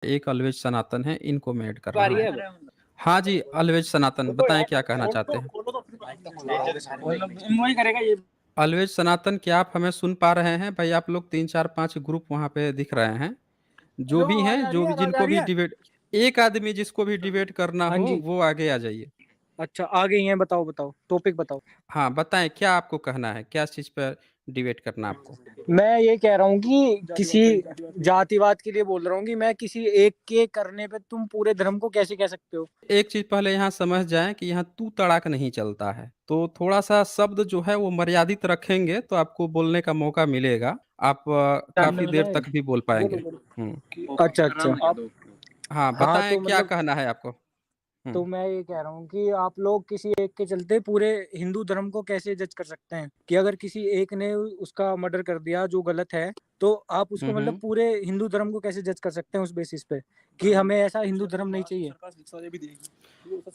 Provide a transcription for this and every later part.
एक अलवेज सनातन है, इनको मैं ऐड कर आ रहा रही हूँ। है हाँ जी, अलवेज सनातन बताएँ क्या कहना चाहते हैं? वही करेगा ये। अलवेज सनातन क्या आप हमें सुन पा रहे हैं? भाई आप लोग 3, 4, 5 ग्रुप वहाँ पे दिख रहे हैं। जो हेलो, भी आवाज हैं, आ रही जो है? भी आवाज आ जिनको रही भी है? डिबेट एक आदमी जिसको भी डिबेट करना हाँ हो, जी। वो आगे आ जाइए। अच्छा, आ गई हैं, बताओ बताओ, टॉपिक बताओ। हाँ, बताएँ क्या आपको कहना है? क्या चीज़ पे डिबेट करना है आपको? मैं ये कह रहा हूँ कि किसी जातिवाद के लिए बोल रहा हूँ कि मैं किसी एक के करने पे तुम पूरे धर्म को कैसे कह सकते हो? एक चीज़ पहले यहाँ समझ जाएँ कि यहाँ तू-तड़ाक नहीं चलता है। तो थोड़ा-सा शब्द जो है वो मर्यादित रखेंगे तो आपको बोलने का मौका मिलेगा। आप जानने काफ़ी वाला देर है। तक भी बोल पाएँगे। बोलो बोलो। हुँ। अच्छा अच्छा। हाँ, हाँ बताएँ तो क्या मतलब, कहना है आपको? तो हुँ। मैं ये कह रहा हूँ कि आप लोग किसी एक के चलते पूरे हिंदू धर्म को कैसे जज कर सकते हैं कि अगर किसी एक ने उसका मर्डर कर दिया जो गलत है, तो आप हुँ, उसको मतलब हुँ। पूरे हिंदू धर्म को कैसे जज कर सकते हैं उस बेसिस पे कि हमें ऐसा हिंदू धर्म नहीं चाहिए?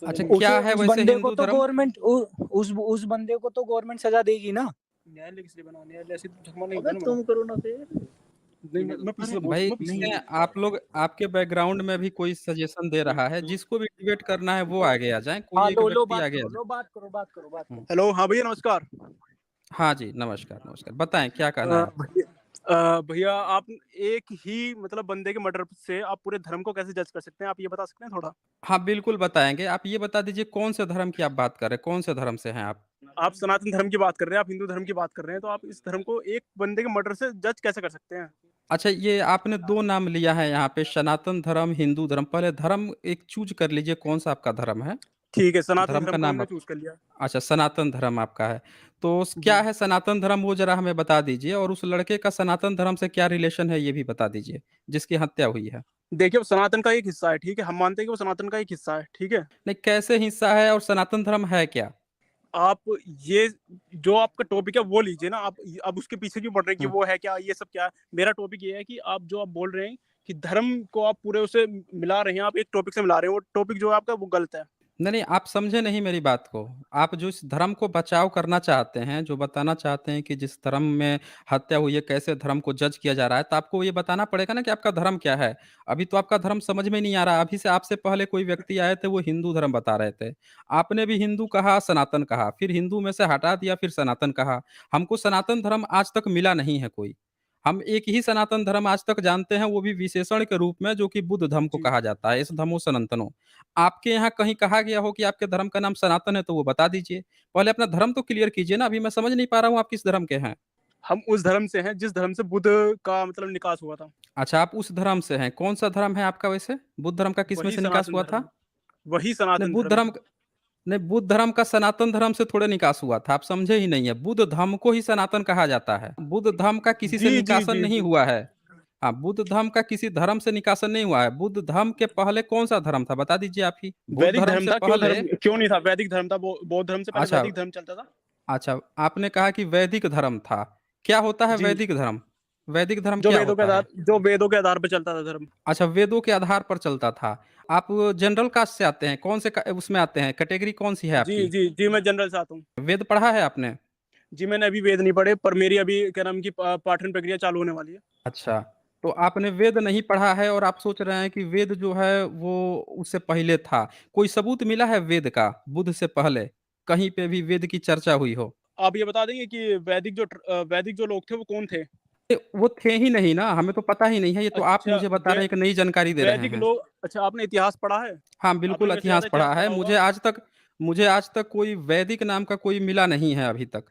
अच्छा उस क्या है उस वैसे बंदे को हिंदू तो धर्म? गवर्नमेंट उस बंदे को तो गवर्नमेंट सजा देगी ना। न्यायालय किस लिए बना? न्यायालय ऐसे तो झकमा नहीं होता ना। तुम करो ना फिर। नहीं मैं पीछे बोल भाई मैं पीछे इसमें नहीं। आप लोग आपके बैकग्राउंड में भी कोई सजेशन दे रहा है, जिसको भी डिबेट करना है वो आगे आ जाएँ, हाँ कोई एक लो लो व्यक्ति बात आगे आ करो, जाए। लो बात करो, बात करो, बात हुँ। करो। हेलो, हाँ भैया नमस्कार। हाँ जी, नमस्कार, नमस्कार। बताएँ क्या कहना है? भैया भैया आप एक ही मतलब बंदे के मर्डर से आप पूरे धर्म को कैसे जज कर सकते हैं? आप ये बता सकते हैं थोड़ा? हाँ, बिल्कुल बताएँगे। आप ये बता दीजिए कौन-से धर्म की आप बात कर रहे हैं? कौन-से धर्म से हैं आप? आप सनातन धर्म की बात कर रहे हैं, आप हिंदू धर्म की बात कर रहे हैं, तो आप इस धर्म को एक बंदे के मर्डर से जज कैसे कर सकते हैं? अच्छा ये आपने 2 नाम लिया है यहाँ पे सनातन धर्म, हिंदू धर्म। पहले धर्म एक चूज़ कर लीजिए कौन-सा आपका धर्म है? ठीक है, सनातन धर्म धर्म का को नाम हमने बत चूज़ कर लिया। अच्छा सनातन धर्म आपका है। तो स जी। क्या है सनातन धर्म वो ज़रा हमें बता दीजिए और उस लड़के का सनातन धर्म से क्या रिलेशन है ये भी बता दीजिए, जिसकी हत्या हुई है? देखिए, वो सनातन का एक हिस्सा है, ठीक है? हम मानते हैं कि वो सनातन का एक हिस्सा है, ठीक है? नहीं कैसे हिस्सा है और सनातन धर्म है क्या? आप ये जो आपका टॉपिक है वो लीजिए ना, आप अब उसके पीछे क्यों पड़ रहे हैं कि हुँ। वो है क्या, ये सब क्या है? मेरा टॉपिक ये है कि आप जो आप बोल रहे हैं कि धर्म को आप पूरे उसे मिला रहे हैं, आप एक टॉपिक से मिला रहे हैं, वो टॉपिक जो है आपका वो गलत है। नहीं, नहीं, आप समझे नहीं मेरी बात को। आप जो इस धर्म को बचाव करना चाहते हैं, जो बताना चाहते हैं कि जिस धर्म में हत्या हुई है, कैसे धर्म को जज किया जा रहा है, तो आपको ये बताना पड़ेगा ना कि आपका धर्म क्या है? अभी तो आपका धर्म समझ में नहीं आ रहा। अभी से आपसे पहले कोई व्यक्ति आए थे, वो हिंदू धर्म बता रहे थे। आपने भी हिंदू कहा, सनातन कहा, फिर हिंदू में से हटा दिया, फिर सनातन कहा। हमको सनातन धर्म आज तक मिला नहीं है कोई। हम एक ही सनातन धर्म आज तक जानते हैं, वो भी विशेषण के रूप में, जो कि बुद्ध धर्म को जी। कहा जाता है। इस धर्मो सनातनो। आपके यहाँ कहीं कहा गया हो कि आपके धर्म का नाम सनातन है तो वो बता दीजिए। पहले अपना धर्म तो क्लियर कीजिए ना, अभी मैं समझ नहीं पा रहा हूँ आप किस धर्म के हैं? हम उस धर्म से हैं जिस धर्म से बुद्ध का मतलब निकास हुआ था। अच्छा आप उस धर्म से हैं, कौन-सा धर्म है आपका वैसे? बुद्ध धर्म का किसमें वही से निकास सनातन हुआ था? धर्म, वही नहीं सनातन बुद्ध धर्म। धर्म क नहीं बुद्ध धर्म का सनातन धर्म से थोड़े निकास हुआ था, आप समझे ही नहीं है। बुद्ध धर्म को ही सनातन कहा जाता है। बुद्ध धर्म का किसी से जी, जी, निकासन जी, नहीं जी। हुआ है। हाँ, बुद्ध धर्म का किसी धर्म से निकासन नहीं हुआ है। बुद्ध धर्म के पहले कौन-सा धर्म था बता दीजिए आप ही? बुद्ध वैदिक धर्म धर्म से था, पहले क्यों नहीं था? वैदिक धर्म था, बौद्ध धर्म से पहले अच्छा वैदिक धर्म चलता था। अच्छा, आपने कहा कि वैदिक धर्म था। क्या होता है जी, वैदिक धर्म? वैदिक धर्म क्या होता है? जो वेदों के आधार पे चलता था धर्म। अच्छा, वेदों के आधार पर चलता था। आप जनरल कास्ट से आते हैं, कौन से क उसमें आते हैं, कैटेगरी कौन-सी है जी, आपकी? जी, जी, मैं जनरल से आता हूँ। वेद पढ़ा है आपने? जी, मैंने अभी वेद नहीं पढ़े, पर मेरी अभी क्या नाम की पाठन प्रक्रिया चालू होने वाली है। अच्छा, तो आपने वेद नहीं पढ़ा है और आप सोच रहे हैं कि वेद जो है वो उससे पहले था। कोई सबूत मिला है वेद का, बुद्ध से पहले? कहीं पे भी वेद की चर्चा हुई हो? आप ये बता देंगे कि वैदिक जो लोग थे वो कौन थे? वो थे ही नहीं ना, हमें तो पता ही नहीं है, ये तो आप अच्छा, मुझे बता रहे हैं, एक नई जानकारी दे रहे हैं। अच्छा आपने इतिहास पढ़ा है? हाँ, आपने बिल्कुल मेरे से इतिहास ज़्यादा पढ़ा इतिहास है। पढ़ा होगा। मुझे आज तक कोई वैदिक नाम का कोई मिला नहीं है अभी तक।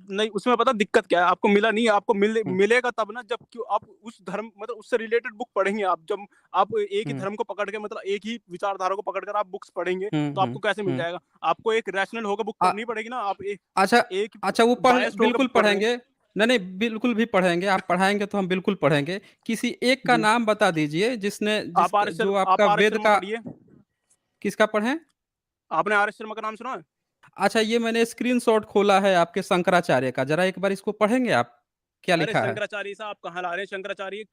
नहीं, उसमें पता दिक्कत क्या है? आपको मिला नहीं है, आपको हुँ, मिलेगा तब ना जब क्यों आप उस धर्म मतलब उससे रिलेटेड बुक पढ़ेंगे आप। जब आप एक ही हुँ, धर्म को पकड़ के मतलब एक ही विचारधारा को पकड़ कर आप बुक्स पढ़ेंगे, हुँ, तो हुँ, आपको कैसे मिल हुँ। जाएगा? आपको एक रैशनल होकर बुक अ, पढ़नी पड़ेगी ना, आप अच्छा एक अच्छा वो पढ़ बायस्ड होकर बिल्कुल बुक पढ़ रहे हैं। पढ़ेंगे। नहीं, नहीं, बिल्कुल भी पढ़ेंगे, आप पढ़ाएँगे तो हम बिल्कुल पढ़ेंगे। किसी एक का जी, नाम बता दीजिए जिसने जिस जो आप आपका आर एस वेद शर्मा का पढ़िए। किसका पढ़ें? आपने आर एस शर्मा का नाम सुना है? अच्छा ये मैंने स्क्रीनशॉट खोला है आपके शंकराचार्य का, ज़रा एक बार इसको पढ़ेंगे आप? क्या अरे लिखा है? शंकराचार्य साहब कहाँ ला रहे हैं? शंकराचार्य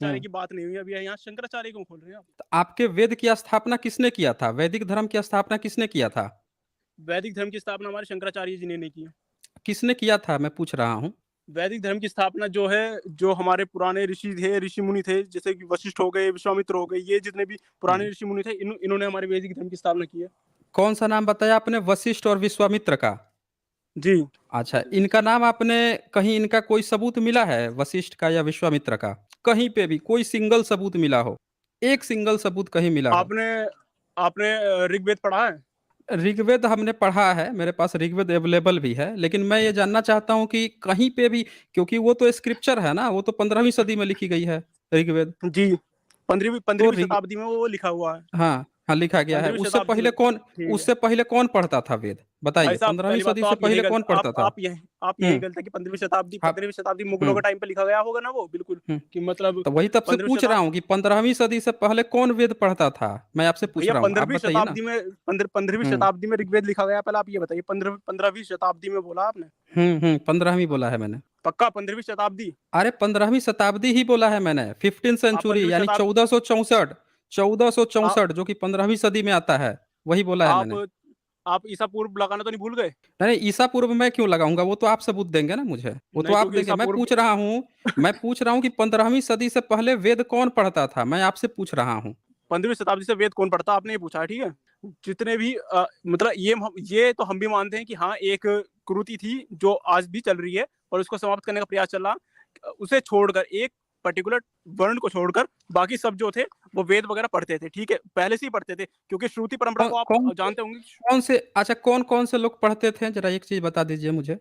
हुँ। की बात नहीं हुई अभी यहाँ शंकराचार्य क्यों खोल रहे हैं आप? तो आपके वेद की स्थापना किसने किया था? वैदिक धर्म की स्थापना किसने किया था? वैदिक धर्म की स्थापना हमारे शंकराचार्य जी ने नहीं की है। किसने किया था मैं पूछ रहा हूँ? वैदिक धर्म की स्थापना जो है, जो हमारे पुराने ऋषि थे, ऋषि मुनि थे, जैसे कि वशिष्ठ हो गए, विश्वामित्र हो गए, ये जितने भी पुराने हुँ। ऋषि मुनि थे, इन्होंने हमारे वैदिक धर्म की स्थापना की है। कौन-सा नाम बताया आपने वशिष्ठ और विश्वामित्र का? जी। अच्छा, इनका नाम आपने कहीं इनका कोई सबूत मिला है वशिष्ठ का या विश्वामित्र का? कहीं पे भी कोई सिंगल सबूत मिला हो? एक सिंगल सबूत कहीं मिला हो? आपने आपने ऋग्वेद पढ़ा है? ऋग्वेद हमने पढ़ा है, मेरे पास ऋग्वेद अवेलेबल भी है, लेकिन मैं ये जानना चाहता हूँ कि कहीं पे भी क्योंकि वो तो स्क्रिप्चर है ना, वो तो 15वीं सदी में लिखी गई है, ऋग्वेद। जी। 15वीं तो 15वीं ऋग शताब्दी में वो लिखा हुआ है। हाँ, हाँ, लिखा गया है। 15वीं शताब्दी में, ठीक है। उससे पहले कौन पढ़ता था वेद? भाई बताइए, साहब, 15वीं पहली बात सदी तो से आप यही पहले कौन पढ़ता था? आप यही हुँ, गलत है कि 15वीं शताब्दी आप 15वीं शताब्दी मुगलों के हुँ। टाइम पे लिखा गया होगा ना वो, बिल्कुल, हुँ। कि मतलब तो वही तब से 15वीं पूछ रहा शताब्दी, हूँ कि 15वीं सदी से पहले कौन वेद पढ़ता था? मैं आपसे पूछ भैया रहा हूँ, आप 15वीं बताइए ना? शताब्दी में 15वीं हुँ। शताब्दी में ऋग्वेद लिखा गया। पहले आप ये बताइए, 15वीं शताब्दी में बोला आपने? 15वीं बोला है मैंने। पक्का 15वीं शताब्दी? अरे 15वीं शताब्दी ही बोला है मैंने, 15th आप सेंचुरी 15वीं यानी शताब्दी 1464 आप 1464 जो कि 15वीं सदी में आता है, वही बोला है आप मैंने। आप ईसा पूर्व लगाना तो नहीं भूल गए? नहीं, ईसा पूर्व मैं क्यों लगाऊँगा? वो तो आप सबूत देंगे ना मुझे, वो तो नहीं, आप क्योंकि देंगे। ईसा पूर्व मैं पूछ रहा हूँ कि 15वीं सदी से पहले वेद कौन पढ़ता था? मैं आपसे पूछ रहा हूँ। 15वीं शताब्दी से वेद कौन पढ़ता, आपने ये पूछा है, ठीक है? जितने भी मतलब ये तो हम भी मानते हैं कि हाँ, एक कुरीति थी जो आज भी चल रही है और उसको समाप्त करने का प्रयास चल रहा। उसे छोड़कर, एक पर्टिकुलर वर्ण को छोड़कर बाकी सब जो थे वो वेद वगैरह पढ़ते थे, ठीक है? पहले से ही पढ़ते थे, क्योंकि श्रुति परंपरा कौन को कौन आप से जानते होंगे। कौन-कौन से लोग पढ़ते थे? ज़रा एक चीज़ बता दीजिए मुझे।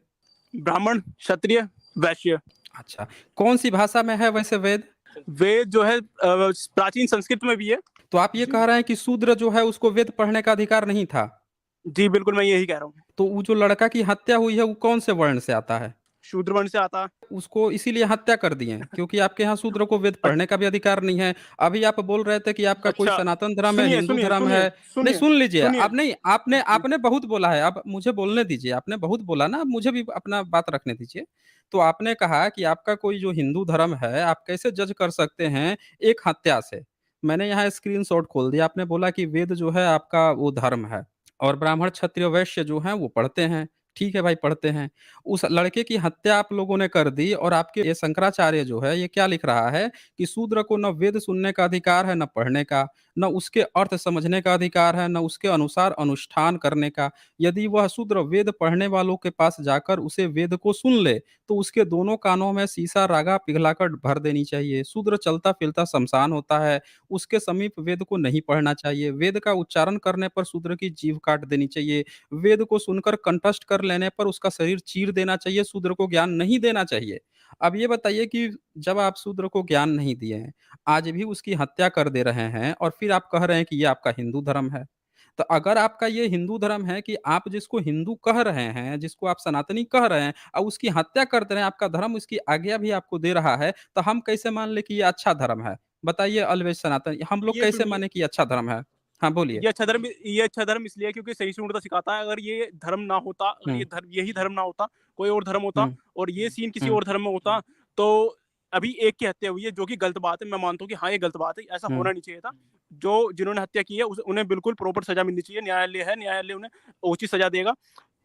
ब्राह्मण, क्षत्रिय, वैश्य। अच्छा, कौन-सी भाषा में है वैसे वेद? वेद जो है प्राचीन संस्कृत में भी है। तो आप ये कह रहे हैं कि शूद्र जो है उसको वेद पढ़ने का अधिकार नहीं था? जी, बिल्कुल, मैं यही कह रहा हूँ। तो वो जो लड़का की हत्या हुई है वो कौन से वर्ण से आता है? शूद्र वर्ण से आता। उसको इसीलिए हत्या कर दिए हैं क्योंकि आपके यहाँ शूद्र को वेद अ पढ़ने का भी अधिकार नहीं है। अभी आप बोल रहे थे कि आपका कोई अच्छा, सनातन धर्म है, सुनिए, हिंदू सुनिए, धर्म सुनिए, है। नहीं सुनिए, सुन लीजिए, सुनिए। आप नहीं आपने जी, आपने बहुत बोला है, अब मुझे बोलने दीजिए, आपने बहुत बोला ना, अब मुझे भी अपना बात रखने दीजिए। तो आपने कहा कि आपका कोई जो हिंदू धर्म है, आप कैसे जज कर सकते हैं एक हत्या से? मैंने यहाँ स्क्रीनशॉट खोल दिया, आपने बोला कि वेद जो है आपका वो धर्म है और ब्राह्मण, क्षत्रिय, वैश्य जो हैं वो पढ़ते हैं। ठीक है भाई, पढ़ते हैं। उस लड़के की हत्या आप लोगों ने कर दी और आपके ये शंकराचार्य जो है, ये क्या लिख रहा है कि शूद्र को ना वेद सुनने का अधिकार है, ना पढ़ने का, ना उसके अर्थ समझने का अधिकार है, ना उसके अनुसार अनुष्ठान करने का। यदि वह शूद्र वेद पढ़ने वालों के पास जाकर उसे वेद को सुन ले, तो उसके दोनों कानों में सीसा रागा पिघलाकर भर देनी चाहिए। शूद्र चलता-फिरता श्मशान होता है, उसके समीप वेद को नहीं पढ़ना चाहिए। वेद का उच्चारण करने पर शूद्र की जीभ काट देनी चाहिए। वेद को सुनकर कंठस्थ कर लेने पर उसका शरीर चीर देना चाहिए, शूद्र को ज्ञान नहीं देना चाहिए। अब ये बताइए कि जब आप शूद्र को ज्ञान नहीं दिए हैं, आज भी उसकी हत्या कर दे रहे हैं और फिर आप कह रहे हैं कि ये आपका हिंदू धर्म है। तो अगर आपका ये हिंदू धर्म है कि आप जिसको हिंदू कह रहे हैं, जिसको आप सनातनी कह रहे हैं और उसकी हत्या कर दे रहे हैं, आपका धर्म उसकी आज्ञा भी आपको दे रहा है, तो हम कैसे मान लें कि ये अच्छा धर्म है? बताइए ऑलवेज़ सनातन हम लोग ये कैसे सुनिए, माने कि ये अच्छा धर्म है? हाँ, बोलिए। ये अच्छा धर्म इसलिए है क्योंकि सहिष्णुता सिखाता है। अगर ये धर्म ना होता, अगर हुँ, यही धर्म ना होता, कोई और धर्म होता हुँ, और ये सीन किसी हुँ, और धर्म में होता, तो अभी एक की हत्या हुई है, जो कि गलत बात है। मैं मानता हूँ कि हाँ, ये गलत बात है, ऐसा हुँ। होना नहीं चाहिए था। जो जिन्होंने हत्या की है उन्हें बिल्कुल प्रॉपर सज़ा मिलनी चाहिए। न्यायालय है, न्यायालय उन्हें उचित सज़ा देगा।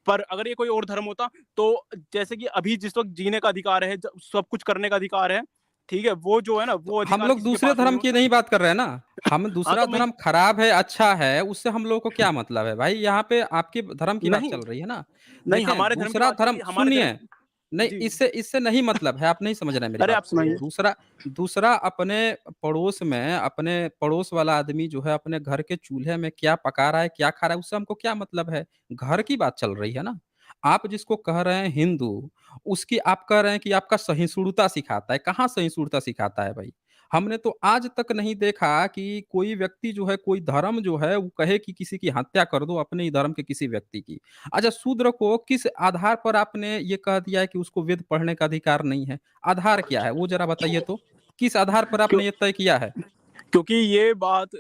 पर अगर ये कोई और धर्म होता, तो जैसे कि अभी जिस वक़्त जीने का अधिकार है, ज सब कुछ करने का अधिकार है, ठीक है? वो जो है ना, तो वो हम अधिकार लोग किसी के दूसरे पास नहीं धर्म की होता। नहीं बात कर रहे हैं ना। हम हाँ, दूसरा तो मैं धर्म खराब है, अच्छा है, उससे हम लोगों को क्या मतलब है भाई? यहाँ पे आपके धर्म की बात नहीं, चल रही है ना। नहीं, देखें, हमारे धर्म की दूसरा बात चल रही धर्म है, हमारे धर्म। सुनिए, नहीं जी। इससे इससे नहीं मतलब है, आप नहीं समझ रहे हैं मेरी अरे, बात आप को। सुनाइए। दूसरा दूसरा अपने पड़ोस में, अपने पड़ोस वाला आदमी जो है अपने घर के चूल्हे में क्या पका रहा है, क्या खा रहा है, उससे हमको क्या मतलब है? घर की बात चल रही है ना। आप जिसको कह रहे हैं हिंदू, उसकी आप कह रहे हैं कि आपका सहिष्णुता सिखाता है। कहाँ सहिष्णुता सिखाता है भाई? हमने तो आज तक नहीं देखा कि कोई व्यक्ति जो है, कोई धर्म जो है, वो कहे कि किसी की हत्या कर दो अपने ही धर्म के किसी व्यक्ति की। अच्छा, शूद्र को किस आधार पर आपने ये कह दिया है कि उसको वेद पढ़ने का अधिकार नहीं है? आधार क्या है? वो ज़रा बताइए तो? किस आधार पर क्यों? आपने ये तय किया है? क्योंकि ये बात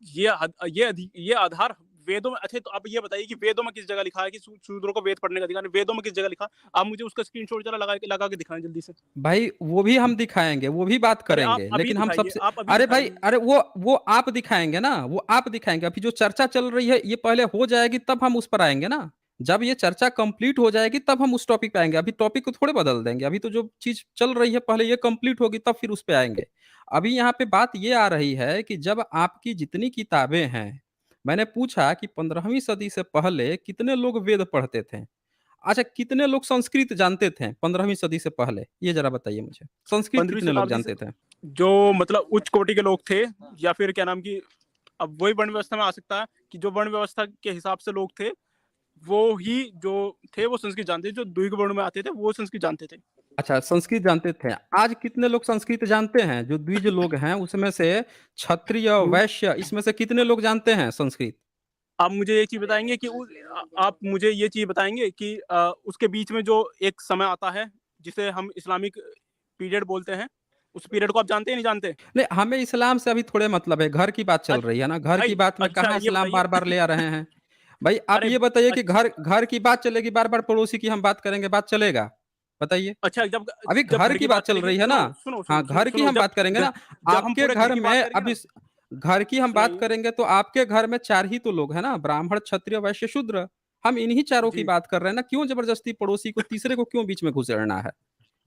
ये आधार वेदों में। अच्छा, तो आप ये बताइए कि वेदों में किस जगह लिखा है कि शूद्रों को वेद पढ़ने का अधिकार है? वेदों में किस जगह लिखा? आप मुझे उसका स्क्रीनशॉट ज़रा लगा के दिखाएँ जल्दी से। भाई वो भी हम दिखाएँगे, वो भी बात अरे, आप करेंगे, अभी लेकिन हम दिखाइए, सबसे आप अभी अरे भाई, दिखाइए। अरे वो आप दिखाएँगे ना, वो आप दिखाएँगे। अभी जो चर्चा चल रही है, ये पहले हो जाएगी तब हम उस पर आएँगे ना। जब ये चर्चा कंप्लीट हो जाएगी तब हम उस टॉपिक पे आएंगे। अभी टॉपिक को थोड़े बदल देंगे, अभी तो जो चीज चल रही है पहले ये कंप्लीट होगी तब फिर उस पे आएंगे। अभी यहाँ पे बात ये आ रही है कि जब आपकी जितनी किताबें हैं, मैंने पूछा कि 15वीं सदी से पहले कितने लोग वेद पढ़ते थे। अच्छा, कितने लोग संस्कृत जानते थे 15वीं सदी से पहले, ये जरा बताइए मुझे, संस्कृत 15वीं कितने लोग शताब्दी से जानते थे? जो मतलब उच्च कोटि के लोग थे, या फिर क्या नाम की, अब वही वर्ण व्यवस्था में आ सकता है कि जो वर्ण व्यवस्था के हिसाब से लोग थे वो ही जो थे वो संस्कृत जानते थे, जो द्विग वर्ण में आते थे वो संस्कृत जानते थे। अच्छा, संस्कृत जानते थे। आज कितने लोग संस्कृत जानते हैं? जो द्विज लोग हैं उसमें से क्षत्रिय, वैश्य, इसमें से कितने लोग जानते हैं संस्कृत? आप मुझे ये चीज बताएंगे कि आप मुझे ये चीज बताएंगे कि उसके बीच में जो एक समय आता है जिसे हम इस्लामिक पीरियड बोलते हैं, उस पीरियड को आप जानते हैं नहीं जानते? नहीं, हमें इस्लाम से अभी थोड़े मतलब है, घर की बात चल रही है ना, घर की भाई बात में अच्छा कहाँ ये इस्लाम बताइए बार बार ले आ रहे हैं? भाई आप अरे ये बताइए कि अच्छा घर घर की बात चलेगी, बार बार पड़ोसी की हम बात करेंगे, बात चलेगा? बताइए। अच्छा, जब अभी जब घर घर की की बात बात चल चलेगी, रही है ना। सुनो सुनो सुनो हाँ, सुनो घर की सुनो, हम बात करेंगे ना। जब हम आपके पूरे घर घर की बात में करेंगे ना, अभी घर की हम बात सुनिए करेंगे तो आपके घर में 4 ही तो लोग हैं ना, ब्राह्मण, क्षत्रिय, वैश्य, शूद्र। हम इन्हीं चारों की जी। बात कर रहे हैं ना, क्यों जबरदस्ती पड़ोसी को, तीसरे को क्यों बीच में घुसेड़ना है?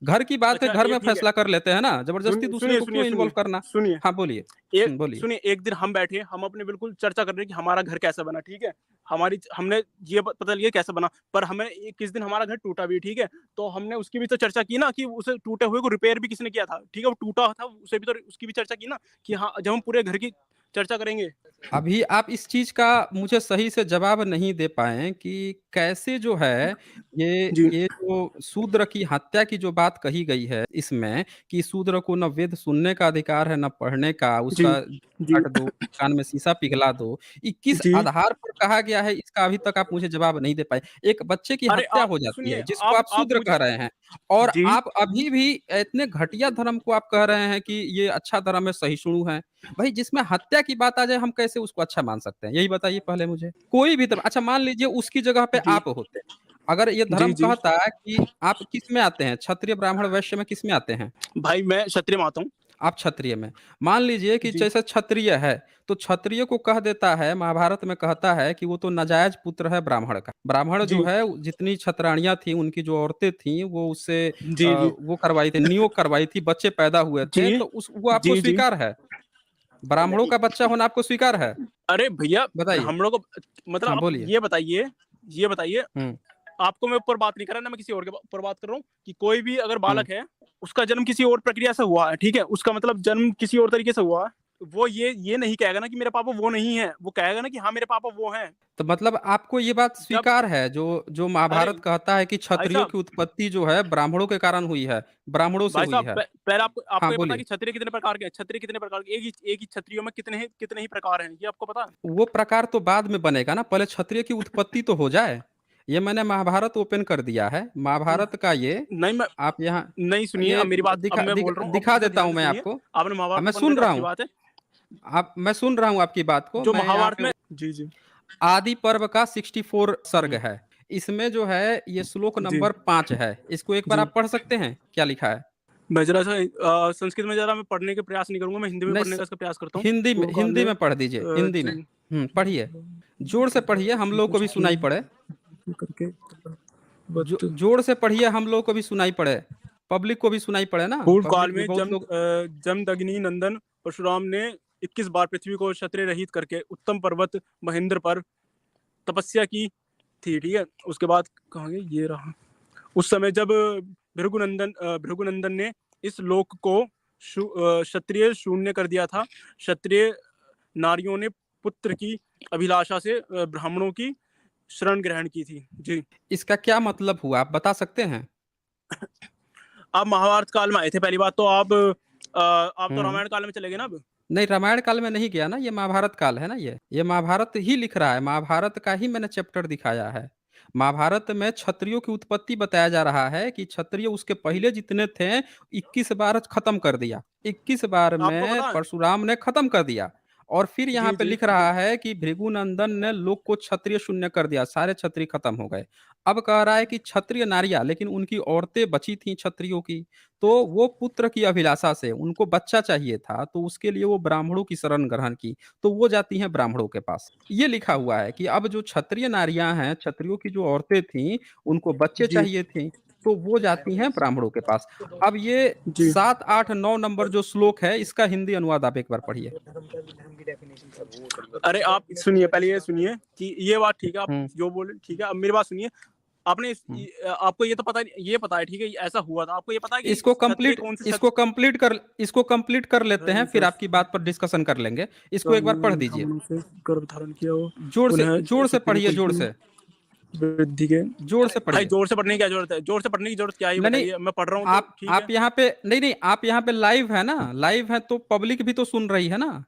घर की बात है, अच्छा घर ये में ठीक है, फैसला कर लेते हैं ना, जबरदस्ती दूसरे सुनिए को सुनिए क्यों इन्वॉल्व सुनिए करना? सुनिए हाँ, बोलिए। एक बोलिए। सुनिए, एक दिन हम बैठे, हम अपने बिल्कुल चर्चा कर रहे हैं कि हमारा घर कैसे बना, ठीक है? हमारी हमने ये पता लिया कैसे बना, पर हमें किस दिन हमारा घर टूटा भी, ठीक है? तो हमने उसकी भी तो चर्चा की ना कि उसे टूटे हुए को रिपेयर भी किसने किया था, ठीक है? वो टूटा था, उसे भी तो उसकी भी चर्चा की ना कि हाँ, जब हम पूरे घर की चर्चा करेंगे। अभी आप इस चीज़ का मुझे सही से जवाब नहीं दे पाए कि कैसे जो है जी, ये जो शूद्र की हत्या की जो बात कही गई है इसमें, कि शूद्र को ना वेद सुनने का अधिकार है, ना पढ़ने का, जी, उसका जी, काट दो, कान में शीशा पिघला दो। ये किस जी। आधार पर कहा गया है, इसका अभी तक आप मुझे जवाब नहीं दे पाए। एक बच्चे की अरे हत्या आप हो जाती सुनिए, है, जिसको आप आप शूद्र मुझे कह रहे हैं, और जी, आप अभी भी इतने घटिया धर्म को आप कह रहे हैं कि ये अच्छा धर्म है, सहिष्णु है। भाई जिसमें हत्या की बात आ जाए हम कैसे उसको अच्छा मान सकते हैं? यही बताइए पहले मुझे। कोई भी धर्म, अच्छा मान लीजिए उसकी जगह पे जी, आप होते। अगर ये जी, धर्म जी। कहता है कि आप किस में आते हैं? क्षत्रिय, ब्राह्मण, वैश्य में किस में आते हैं? भाई मैं क्षत्रिय में आता हूँ। आप क्षत्रिय में। मान लीजिए कि जी, जैसे क्षत्रिय है, तो क्षत्रिय को कह देता है, महाभारत में कहता है कि वो तो नाजायज़ पुत्र है ब्राह्मण का। ब्राह्मण जो जी, है जितनी क्षत्राणियाँ थीं, उनकी जो औरतें थीं, वो उससे जी, जी, वो करवाई थी, नियोग करवाई थी, बच्चे पैदा हुए थे, जी, तो उस वो आपको जी, जी। स्वीकार है? ब्राह्मणों का बच्चा होना आपको स्वीकार है? अरे भैया, बताइए। ब्राह्मणों को मतलब हाँ, आप बोलिए। ये बताइए, हुँ। आपको मैं ऊपर बात नहीं कर रहा, ना मैं किसी और के ऊपर बात कर रहा हूँ कि कोई भी अगर हुँ। बालक है, उसका जन्म किसी और प्रक्रिया से हुआ है, ठीक है? उसका मतलब जन्म किसी और तरीके से हुआ है, वो ये नहीं कहेगा ना कि मेरे पापा वो नहीं है, वो कहेगा ना कि हाँ, मेरे पापा वो हैं। तो मतलब आपको ये बात जब स्वीकार है, जो जो अरे महाभारत कहता है कि भाई क्षत्रियों साहब की उत्पत्ति जो है ब्राह्मणों के कारण हुई है, ब्राह्मणों से भाई हुई साहब, है। पहले आपको आपको हाँ, ये पता है बोलिए। कि क्षत्रिय कितने प्रकार के हैं? क्षत्रिय कितने प्रकार के, एक ही क्षत्रियों में कितने ही प्रकार हैं, ये आपको पता है? वो प्रकार तो बाद में बनेगा ना, पहले क्षत्रिय की उत्पत्ति तो हो जाए। ये मैंने महाभारत ओपन कर दिया है। महाभारत का ये नहीं मैं आप यहाँ नहीं, सुनिए, ये अब मेरी बात, अब दिखा मैं दिख बोल रहा हूँ, अब दिखा मुझे देता ध्यान हूँ से मैं सुनिए। आपको। आपने अब महाभारत मैं ओपन कर सुन दिया, रहा अच्छी हूँ। बात है। मैं सुन रहा हूँ आपकी बात को। जो मैं यहाँ महाभारत पे में जी, जी, आदि पर्व का 64 सर्ग हुँ, है। इसमें जो है ये श्लोक जी, नंबर 5 है। इसको एक बार जी। आप पढ़ सकते हैं? क्या लिखा है? मैं ज़रा-सा संस्कृत में ज़रा मैं पढ़ने का प्रयास नहीं करूँगा, मैं हिंदी में नहीं पढ़ने का इसका प्रयास करता हूँ। पूर्व काल हिंदी में में पढ़ दीजिए, हिंदी में। जी, पढ़िए। ज़ोर से पढ़िए, हम लोग को भी सुनाई पड़े। करके ज़ोर से पढ़िए, हम लोग को भी सुनाई पड़े। पब्लिक को भी सुनाई पड़े ना, पूर्व काल पब्लिक भी में बहुत लोग। जमदग्नि नंदन परशुराम ने 21 बार पृथ्वी को क्षत्रिय रहित करके उत्तम पर्वत महेंद्र पर तपस्या की थी, ठीक है? उसके बाद कहाँ गए? ये रहा। उस समय जब भृगुनंदन ने इस लोक को क्षत्रिय शून्य कर दिया था। क्षत्रिय नारियों ने पुत्र की अभिलाषा से ब्राह्मणों की शरण ग्रहण की थी। जी। इसका क्या मतलब हुआ, आप बता सकते हैं? आप महाभारत काल में आए थे, पहली बात तो आप तो हुँ। रामायण काल में चले गए ना अब। नहीं, रामायण काल में नहीं गया ना, ये महाभारत काल है ना ये। ये महाभारत ही लिख रहा है, महाभारत का ही मैंने चैप्टर दिखाया है। महाभारत में क्षत्रियों की उत्पत्ति बताया जा रहा है कि क्षत्रिय उसके पहले जितने थे 21 बार खत्म कर दिया। 21 बार आपको में पता है? परशुराम ने खत्म कर दिया। और फिर यहाँ जी, पे जी, लिख रहा है कि भृगुनंदन ने लोक को क्षत्रिय शून्य कर दिया, सारे क्षत्रिय खत्म हो गए। अब कह रहा है कि क्षत्रिय नारियां, लेकिन उनकी औरतें बची थी क्षत्रियों की, तो वो पुत्र की अभिलाषा से उनको बच्चा चाहिए था, तो उसके लिए वो ब्राह्मणों की शरण ग्रहण की, तो वो जाती हैं ब्राह्मणों के पास। ये लिखा हुआ है कि अब जो क्षत्रिय नारियां हैं, क्षत्रियों की जो औरतें थीं, उनको बच्चे जी, चाहिए थे, तो वो जाती हैं ब्राह्मणों के पास। अब ये जी। 7, 8, 9 नंबर जो श्लोक है, इसका हिंदी अनुवाद आप एक बार पढ़िए। अरे आप सुनिए, पहले ये सुनिए कि ये बात ठीक है, आप हुँ, जो बोले ठीक है। अब मेरी बात सुनिए। आपने हुँ। आपको ये तो पता, ये पता है ठीक है, ऐसा हुआ था। आपको ये पता है कि इसको क्षत्रिय कंप्लीट कौन से इसको कंप्लीट कर इसको कंप्लीट कर लेते हैं, फिर जो आपकी बात पर डिस्कशन कर लेंगे। इसको एक बार पढ़ दीजिए। ब्राह्मणों से गर्भ धारण किया हो, पुनः जोर से क्षत्रिय पढ़िए, कुल जोर की से। वृद्धि के। जोर से भाई पढ़िए। जोर से पढ़ने की क्या जरूरत है? जोर से पढ़ने की जरूरत क्या है ये नहीं, नहीं, बताइए। मैं पढ़ रहा हूँ तो ठीक है। आप यहाँ पे नहीं, नहीं, आप यहाँ पे लाइव है ना, लाइव है तो पब्लिक भी तो सुन रही है ना।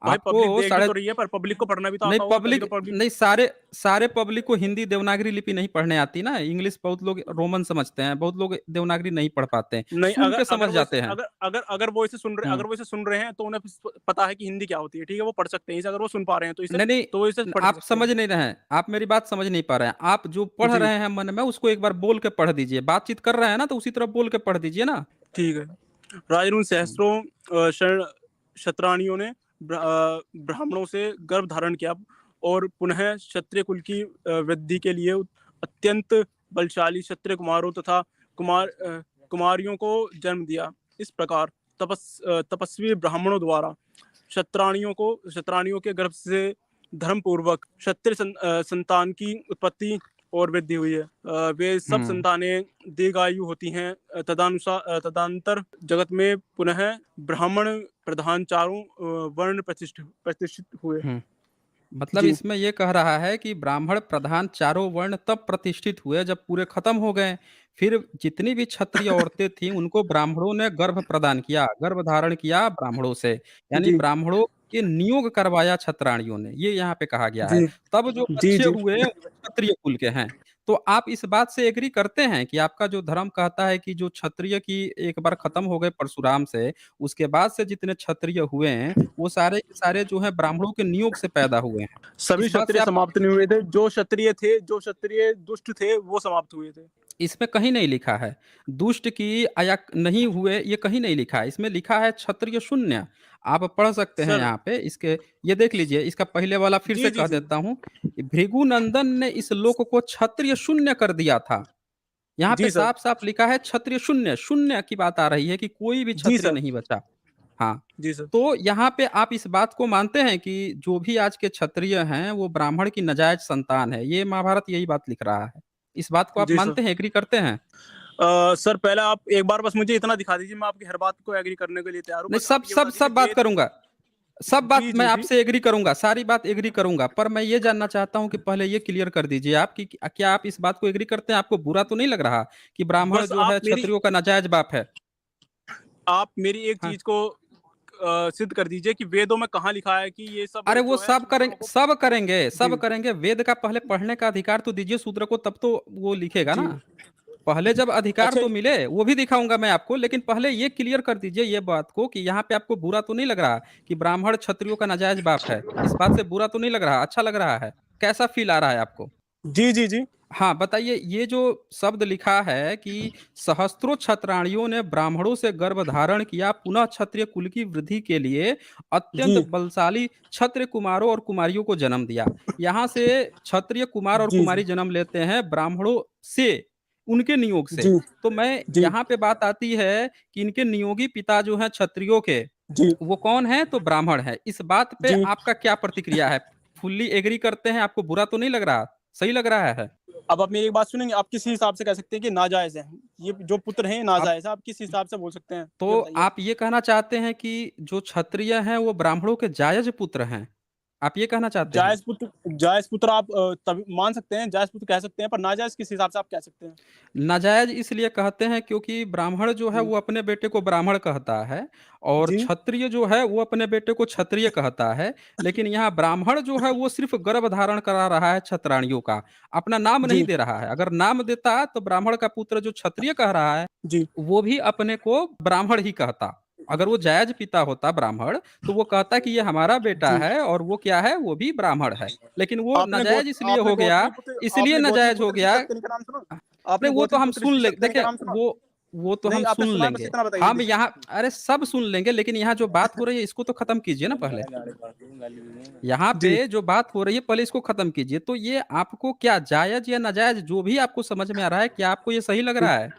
भाई पब्लिक आपको देख भी साढ़े तो रही है, पर पब्लिक को पढ़ना भी तो नहीं, आता होगा, तभी पब्लिक तो पब्लिक। नहीं, सारे सारे पब्लिक को हिंदी देवनागरी लिपि नहीं पढ़ने आती ना, इंग्लिश बहुत लोग रोमन समझते हैं, बहुत लोग देवनागरी नहीं पढ़ पाते हैं, नहीं, सुन अगर के अगर समझ वो इसे जाते हैं। हुँ। अगर वो इसे सुन रहे हैं तो उन्हें पता है कि हिंदी क्या होती है, ठीक है? वो पढ़ सकते हैं इसे। अगर वो सुन पा रहे हैं तो इसे, नहीं, नहीं, तो वो इसे पढ़ आप सकते हैं। समझ नहीं रहे हैं, आप मेरी बात समझ नहीं पा रहे हैं। आप जो पढ़ जी, रहे हैं मन में, उसको एक बार बोल के पढ़ दीजिए। बातचीत कर रहे हैं ना, तो उसी तरह बोल के पढ़ दीजिए ना। ठीक है। राजन, उन हुँ, सहस्त्रों शरण क्षत्राणियों ने ब्राह्मणों से गर्भ धारण किया और पुनः क्षत्रिय कुल की वृद्धि के लिए अत्यंत बलशाली क्षत्रिय कुमारों तथा कुमारियों को जन्म दिया। इस प्रकार तपस्वी ब्राह्मणों द्वारा क्षत्राणियों के गर्भ से धर्म पूर्वक क्षत्रिय संतान की उत्पत्ति और वृद्धि हुई है। वे सब हुँ। संतानें दीर्घायु होती हैं। तदंतर जगत में पुनः ब्राह्मण प्रधान चारों वर्ण प्रतिष्ठित हुए। हुँ। मतलब जी, इसमें ये कह रहा है कि ब्राह्मण प्रधान चारों वर्ण तब प्रतिष्ठित हुए जब पूरे खत्म हो गए। फिर जितनी भी क्षत्रिय औरतें थीं, उनको ब्राह्मणों ने गर्भ प्रदान किया, गर्भ धारण किया ब्राह्मणों से। यानी जी, ब्राह्मणों के नियोग करवाया क्षत्रियों ने, ये यहाँ पे कहा गया है। जी, तब जो जी, बच्चे जी, हुए वो क्षत्रिय कुल के हैं। तो आप इस बात से एग्री करते हैं कि आपका जो धर्म कहता है कि जो क्षत्रिय की एक बार खत्म हो गए परशुराम से, उसके बाद से जितने क्षत्रिय हुए हैं, वो सारे के सारे जो हैं ब्राह्मणों के नियोग से पैदा हुए हैं। सभी इस बात से क्षत्रिय आप समाप्त नहीं हुए थे। जो क्षत्रिय दुष्ट थे वो समाप्त हुए थे। इसमें कहीं नहीं लिखा है, दुष्ट की या नहीं हुए, ये कहीं नहीं लिखा है। इसमें लिखा है क्षत्रिय शून्य। आप पढ़ सकते हैं सर, यहाँ पे इसके, ये देख लीजिए, इसका पहले वाला फिर जी, से जी, कह जी, देता हूँ। भृगुनंदन ने इस लोक को क्षत्रिय शून्य कर दिया था। यहाँ पे जी सर, साफ-साफ लिखा है क्षत्रिय शून्य, शून्य की बात आ रही है कि कोई भी जी क्षत्रिय सर, नहीं बचा। हाँ, जी सर, तो यहाँ पे आप इस बात को मानते हैं कि जो भी आज के क्षत्रिय हैं, वो ब्राह्मण की नाजायज़ संतान है। ये महाभारत यही बात लिख रहा है। इस बात को आप जी सर। मानते हैं, एग्री करते हैं? सर पहले आप एक बार बस मुझे इतना दिखा दीजिए, मैं आपकी हर बात को एग्री करने के लिए तैयार हूँ। नहीं, बस सब आप ये सब बता सब दीजिए बात वेद। करूँगा। सब बात जी, मैं जी, जी, आपसे एग्री करूँगा, सारी बात एग्री करूँगा, पर मैं ये जानना चाहता हूँ कि पहले ये क्लियर कर दीजिए आप कि क्या आप इस बात को एग्री करते हैं? आपको बुरा तो नहीं लग रहा कि ब्राह्मण बस जो है क्षत्रियों का नाजायज़ बाप है? आप मेरी एक हाँ। चीज़ को सिद्ध कर दीजिए कि वेदों में कहाँ लिखा है कि ये सब अरे वो जो है सब शूद्रों करेंगे, को। सब करेंगे, सब जी, करेंगे। वेद का पहले पढ़ने का अधिकार तो दीजिए शूद्र को, तब तो वो लिखेगा जी। ना। पहले जब अधिकार अच्छा, तो मिले, वो भी दिखाऊँगा मैं आपको, लेकिन पहले ये क्लियर कर दीजिए ये बात को कि यहाँ पे आपको बुरा तो नहीं लग रहा कि ब्राह्मण क्षत्रियों का नाजायज़ बाप है? इस बात से बुरा तो नहीं लग रहा, अच्छा लग रहा है? कैसा फ़ील आ रहा है आपको? जी, जी, जी, हाँ, बताइए, ये जो शब्द लिखा है कि सहस्त्रों क्षत्रियों ने ब्राह्मणों से गर्भ धारण किया, पुनः क्षत्रिय कुल की वृद्धि के लिए अत्यंत जी, बलशाली क्षत्रिय कुमारों और कुमारियों को जन्म दिया। यहाँ से क्षत्रिय कुमार और जी, जी, कुमारी जन्म लेते हैं ब्राह्मणों से, उनके नियोग से। जी, तो मैं जी, यहाँ पे बात आती है कि इनके नियोगी पिता जो हैं क्षत्रियों के, जी, वो कौन हैं? तो ब्राह्मण हैं। इस बात पे जी। आपका क्या प्रतिक्रिया है? फुल्ली एग्री करते हैं? आपको बुरा तो नहीं लग रहा? सही लग रहा है? अब आप मेरी एक बात सुनेंगे? आप किस हिसाब से कह सकते हैं कि नाजायज़ है? ये जो पुत्र हैं अब नाजायज़ है, आप किस हिसाब से बोल सकते हैं? ये तो बताइए आप। आप ये कहना चाहते हैं कि जो क्षत्रिय हैं वो ब्राह्मणों के जायज़ पुत्र हैं? आप ये कहना चाहते हैं? जायज़ पुत्र आप तभी मान सकते हैं, जायज़ पुत्र कह सकते हैं, पर नाजायज़ किस हिसाब से आप कह सकते हैं? नाजायज़ इसलिए कहते हैं क्योंकि ब्राह्मण जो है जी, वो अपने बेटे को ब्राह्मण कहता है और जी, क्षत्रिय जो है वो अपने बेटे को क्षत्रिय कहता है। लेकिन यहाँ ब्राह्मण जो है वो सिर्फ़ गर्भ धारण करा रहा है क्षत्राणियों का, अपना नाम नहीं जी, दे रहा है। अगर नाम देता तो ब्राह्मण का पुत्र जो क्षत्रिय कह रहा है, जी, वो भी अपने को ब्राह्मण ही कहता। अगर वो जायज पिता होता ब्राह्मण, तो वो कहता कि ये हमारा बेटा जी। है और वो क्या है, वो भी ब्राह्मण है। लेकिन वो नाजायज इसलिए हो गया, इसलिए आपने नाजायज हो गौतमीपुत्र गया। ऋषि सत्यनी का नाम सुना? नहीं, आपने वो तो हम गौतमीपुत्र सुन ऋषि ले, सत्यनी का देखिए नाम सुना? वो तो नहीं, हम आपने सुन सुना है, बस लेंगे। इतना बताइए हम मुझे। यहाँ अरे सब सुन लेंगे, लेकिन यहाँ जो बात हो रही है इसको तो खत्म कीजिए ना पहले। यहाँ पे जी। जो बात हो रही है पहले इसको खत्म कीजिए। तो ये आपको क्या जायज या नाजायज जो भी आपको समझ में आ रहा है, क्या आपको ये सही लग रहा है?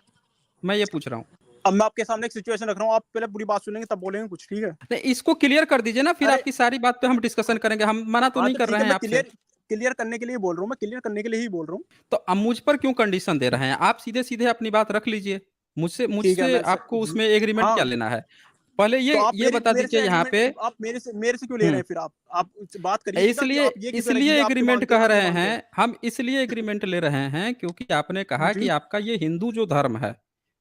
मैं ये पूछ रहा हूँ। अब मैं आपके सामने एक सिचुएशन रख रहा हूँ, आप पहले पूरी बात सुनेंगे तब बोलेंगे कुछ, ठीक है? नहीं, इसको क्लियर कर दीजिए ना, फिर अरे आपकी सारी बात पे हम डिस्कशन करेंगे। हम मना तो हाँ, नहीं तो कर ठीक रहे है, हैं मैं आपसे। क्लियर करने के लिए बोल रहा हूँ, मैं क्लियर करने के लिए ही बोल रहा हूँ। तो अब मुझ पर क्यों कंडीशन दे रहे हैं? आप सीधे-सीधे अपनी बात रख लीजिए। मुझसे ठीक है, मुझसे आपको उसमें एग्रीमेंट क्या हाँ, लेना है? पहले तो ये आप ये बता मेरे दीजिए से यहाँ एग्रीमेंट, पे। आप मेरे से क्यों ले रहे हुँ। हैं फिर आप बात करिए सीधा कि इसलिए आप ये क्यों कह रहे हैं कि इसलिए ये आप भी एग्रीमेंट मानते हैं, कह हम भी रहे मानते हैं? हैं, हम इसलिए एग्रीमेंट ले रहे हैं क्योंकि आपने कहा कि जी, आपका ये हिंदू जो धर्म है,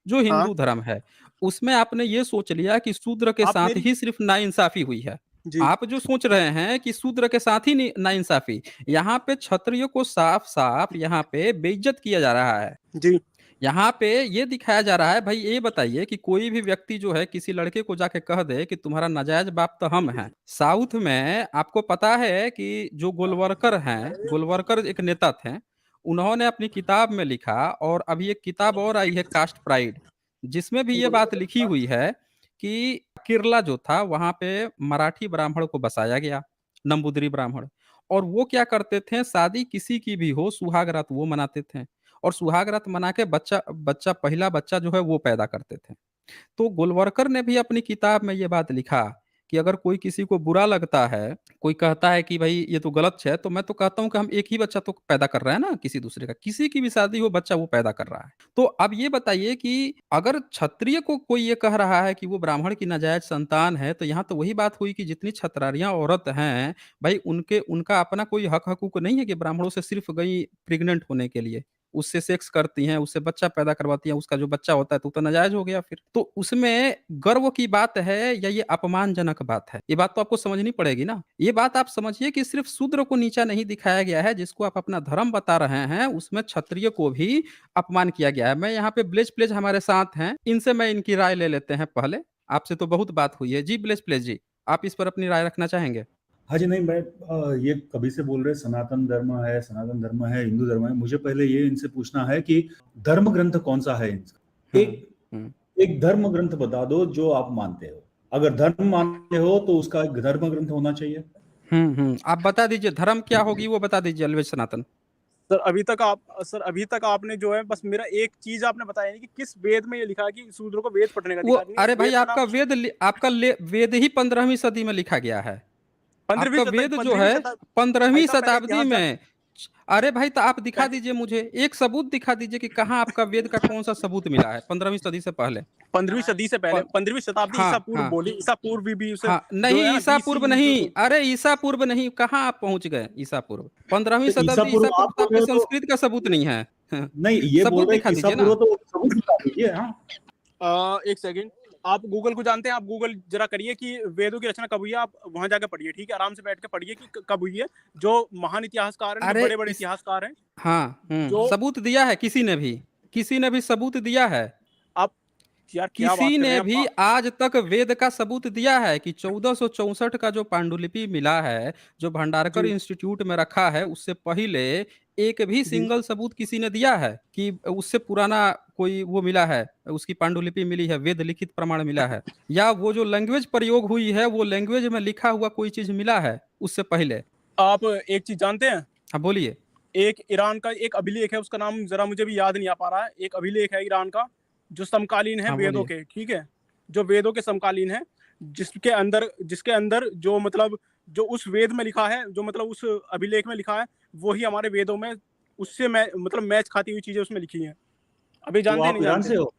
जो हाँ, हिंदू धर्म है, उसमें आपने ये सोच लिया कि शूद्र के आप साथ मेरी ही सिर्फ़ नाइंसाफ़ी हुई है। जी, आप जो सोच रहे हैं कि शूद्र के साथ ही नाइंसाफ़ी, यहाँ पे क्षत्रियो को साफ-साफ यहाँ पे बेइज़्ज़त किया जा रहा है। जी, यहाँ पे ये दिखाया जा रहा है, भाई ये बताइए कि कोई भी व्यक्ति जो है किसी लड़के को जाके कह दे कि तुम्हारा नाजायज बाप तो हम हैं। साउथ में आपको पता है कि जो गोलवरकर हैं, गोलवरकर एक नेता थे, उन्होंने अपनी किताब में लिखा, और अभी एक किताब और आई है कास्ट प्राइड, जिसमें भी ये बात लिखी हुई है कि केरला जो था वहाँ पे मराठी ब्राह्मण को बसाया गया, नंबूदरी ब्राह्मण। और वो क्या करते थे, शादी किसी की भी हो, सुहाग रात वो मनाते थे। और सुहाग रात मना के बच्चा बच्चा पहला बच्चा जो है वो पैदा करते थे। तो गोलवरकर ने भी अपनी किताब में ये बात लिखा कि अगर कोई किसी को बुरा लगता है, कोई कहता है कि भाई ये तो गलत है, तो मैं तो कहता हूँ कि हम एक ही बच्चा तो पैदा कर रहे हैं ना, किसी दूसरे का, किसी की भी शादी हो बच्चा वो पैदा कर रहा है। तो अब ये बताइए कि अगर क्षत्रिय को कोई ये कह रहा है कि वो ब्राह्मण की नाजायज संतान है, तो यहाँ तो वही बात हुई कि जितनी क्षत्रारियां औरत हैं, भाई उनका अपना कोई हक हकूक नहीं है कि ब्राह्मणों से सिर्फ गई प्रेग्नेंट होने के लिए, उससे सेक्स करती हैं, उससे बच्चा पैदा करवाती हैं, उसका जो बच्चा होता है तो नाजायज हो गया फिर। तो उसमें गर्व की बात है या ये अपमानजनक बात है? ये बात तो आपको समझनी पड़ेगी ना। ये बात आप समझिए कि सिर्फ शूद्र को नीचा नहीं दिखाया गया है, जिसको आप अपना धर्म बता रहे हैं, उसमें क्षत्रिय को भी अपमान किया गया है। मैं यहाँ पे ब्लेज प्लेज हमारे साथ हैं, इनसे मैं इनकी राय ले लेते हैं पहले। आपसे तो बहुत बात हुई है। जी ब्लेज प्लेज जी, आप इस पर अपनी राय रखना चाहेंगे? हाँ जी, नहीं मैं ये कभी से बोल रहे सनातन धर्म है, हिंदू धर्म है। मुझे पहले ये इनसे पूछना है कि धर्म ग्रंथ कौन सा है इनका? हुँ, एक हुँ। एक धर्म ग्रंथ बता दो जो आप मानते हो। अगर धर्म मानते हो तो उसका एक धर्म ग्रंथ होना चाहिए। आप बता दीजिए धर्म क्या होगी, वो बता दीजिए अलवेज सनातन। सर अभी तक आपने जो है बस मेरा एक चीज़ आपने बताया नहीं कि किस वेद में ये लिखा है कि शूद्रों को वेद पढ़ने का वो अधिकार नहीं है। अरे भाई वेद का आपका नाम वेद ही 15वीं सदी में लिखा गया है। आपका वेद जो 15वीं है शताब्दी, भाई 15वीं साहब पहले शताब्दी इतिहास जान में। अरे भाई तो आप दिखा पहले दीजिए मुझे, एक सबूत दिखा दीजिए कि कहाँ आपका वेद का कौन सा सबूत मिला है 15वीं सदी से पहले। 15वीं सदी से पहले प 15वीं शताब्दी ईसा हाँ, पूर्व हाँ। बोली, ईसा पूर्व भी उसे हाँ, जो नहीं है ना ईसा पूर्व बीसी नहीं, जो अरे ईसा पूर्व नहीं, कहाँ आप पहुँच गए ईसा पूर्व? 15वीं तो ईसा शताब्दी पूर्व ईसा पूर्व आप तो बोल रहे आपके हो तो संस्कृत का सबूत नहीं है। नहीं, ये बोल सबूत रहे दिखा ईसा दीजिए पूर्व ना। तो सबूत बता दीजिए। हाँ, एक सेकंड, आप गूगल को जानते हैं? आप गूगल जरा करिए कि वेदों की रचना कब हुई है, आप वहां जाकर पढ़िए, ठीक है? आराम से बैठ के पढ़िए कि कब हुई है। जो महान इतिहासकार हैं, जो अरे बड़े-बड़े इस इतिहासकार हैं, हाँ, जो सबूत दिया है किसी ने भी सबूत दिया है। आप यार क्या बात किसी कर रहे ने हैं भी आप? आज तक वेद का सबूत दिया है कि 1464 का जो पांडुलिपि मिला है, जो भंडारकर जी, इंस्टीट्यूट में रखा है, उससे पहले एक भी जी। सिंगल सबूत किसी ने दिया है कि उससे पुराना कोई वो मिला है, उसकी पांडुलिपि मिली है, वेद लिखित प्रमाण मिला है, या वो जो लैंग्वेज प्रयोग हुई है, वो लैंग्वेज में लिखा हुआ कोई चीज मिला है उससे पहले? आप एक चीज़ जानते हैं? हाँ बोलिए। एक ईरान का एक अभिलेख है, उसका नाम ज़रा मुझे भी याद नहीं आ पा रहा है। एक अभिलेख है ईरान का, जो समकालीन है हाँ वेदों बोलिए। के, ठीक है? जो वेदों के समकालीन है, जिसके अंदर जो मतलब जो उस वेद में लिखा है, जो मतलब उस अभिलेख में लिखा है, वो ही हमारे वेदों में उससे मतलब मैच खाती हुई चीज़ें उसमें लिखी हैं। अभी तो जानते हैं, आप नहीं ईरान जानते? से हो?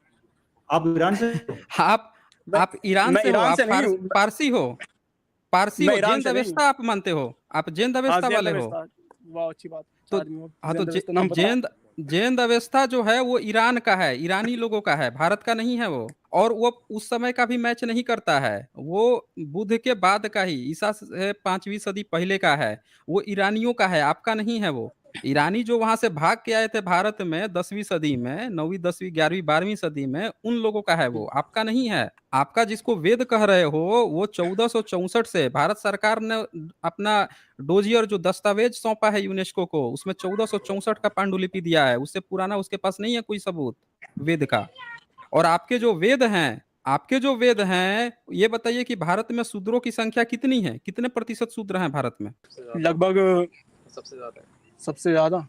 आप ईरान से हो? आप मैं आप ईरान मैं से हो, ईरान आप से नहीं हूँ। पारसी हो? पारसी मैं हो, ईरान जैन से नहीं हूँ। दवेस्ता आप मानते हो? आप जैन हाँ, दवेस्ता ज़ैन वाले हो? दवेस्ता। वाह! अच्छी बात, तो आदमी हो। हाँ, तो ज़ैन दवेस्ता नाम पता है? जैन अवेस्था जो है वो ईरान का है, ईरानी लोगों का है, भारत का नहीं है वो। और वो उस समय का भी मैच नहीं करता है, वो बुद्ध के बाद का ही, ईसा से 5वीं सदी पहले का है, वो ईरानियों का है, आपका नहीं है वो। ईरानी जो वहां से भाग के आए थे भारत में 10वीं सदी में, 9वीं 10वीं 11वीं 12वीं सदी में, उन लोगों का है, वो आपका नहीं है। आपका जिसको वेद कह रहे हो वो 1464 से भारत सरकार ने अपना डोजियर जो दस्तावेज सौंपा है यूनेस्को को, उसमें 1464 का पांडुलिपि दिया है, उससे पुराना उसके पास नहीं है कोई सबूत वेद का। और आपके जो वेद हैं, ये बताइए कि भारत में शूद्रों की संख्या कितनी है, कितने प्रतिशत शूद्र हैं भारत में? लगभग सबसे ज्यादा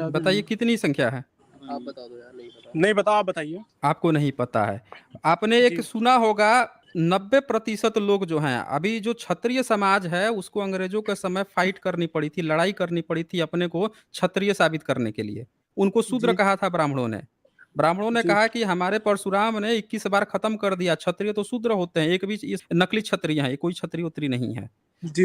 बताइए कितनी संख्या है? आप बता दो यार, नहीं पता आप बताइए। आपको नहीं पता है। आपने एक जी। सुना होगा 90% लोग जो हैं, अभी जो क्षत्रिय समाज है उसको अंग्रेजों के समय फाइट करनी पड़ी थी, लड़ाई करनी पड़ी थी अपने को क्षत्रिय साबित करने के लिए। उनको शूद्र जी। कहा था ब्राह्मणों ने। ब्राह्मणों ने जी। कहा कि हमारे परशुराम ने 21 बार खत्म कर दिया, क्षत्रिय तो शूद्र होते हैं, एक भी ये नकली क्षत्रिय हैं, ये कोई क्षत्रिय उत्तरी नहीं है। जी।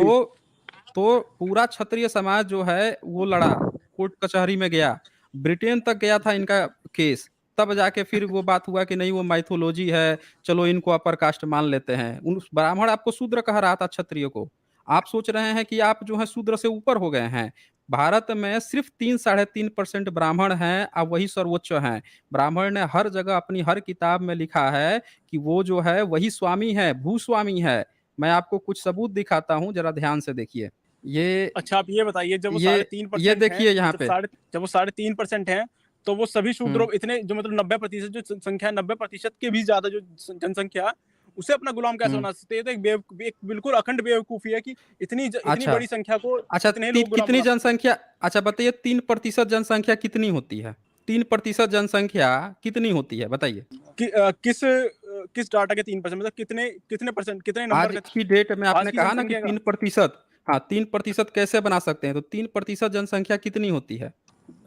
तो पूरा क्षत्रिय समाज जो है वो लड़ा, कोर्ट कचहरी में गया, ब्रिटेन तक गया था इनका केस, तब जाके फिर वो बात हुआ कि नहीं वो माइथोलॉजी है, चलो इनको अपर कास्ट मान लेते हैं। उन ब्राह्मण आपको शूद्र कह रहा था क्षत्रिय को। आप सोच रहे हैं कि आप जो है शूद्र से ऊपर हो गए हैं। भारत में सिर्फ 3-3.5% ब्राह्मण हैं, अब वही सर्वोच्च हैं। ब्राह्मण ने हर जगह अपनी हर किताब में लिखा है कि वो जो है वही स्वामी है, भूस्वामी है। मैं आपको कुछ सबूत दिखाता हूँ, जरा ध्यान से देखिए। ये अच्छा आप ये बताइए, जब वो ये 3.5% ये है, देखिए यहाँ पे। जब वो 3.5% है, तो वो सभी शूद्रों हम्म इतने जो मतलब 90% जो संख्या है, 90% के भी ज्यादा जो जनसंख्या है, उसे अपना गुलाम कैसे हम्म बना सकते हैं? ये तो एक बिल्कुल अखंड बेवकूफी है कि इतनी अच्छा बड़ी संख्या को अच्छा कितने लोग गुलाम कितनी बना सकते हैं। जनसंख्या, अच्छा बताइए 3% जनसंख्या कितनी होती है? 3% जनसंख्या कितनी होती है बताइए? किस डाटा के 3%, मतलब कितने कितने परसेंट, कितने नंबर आज का की डेट में आज आपने की कहा ना कि जनसंख्या का? 3%। हाँ 3% कैसे बना सकते हैं, तो 3% जनसंख्या कितनी होती है?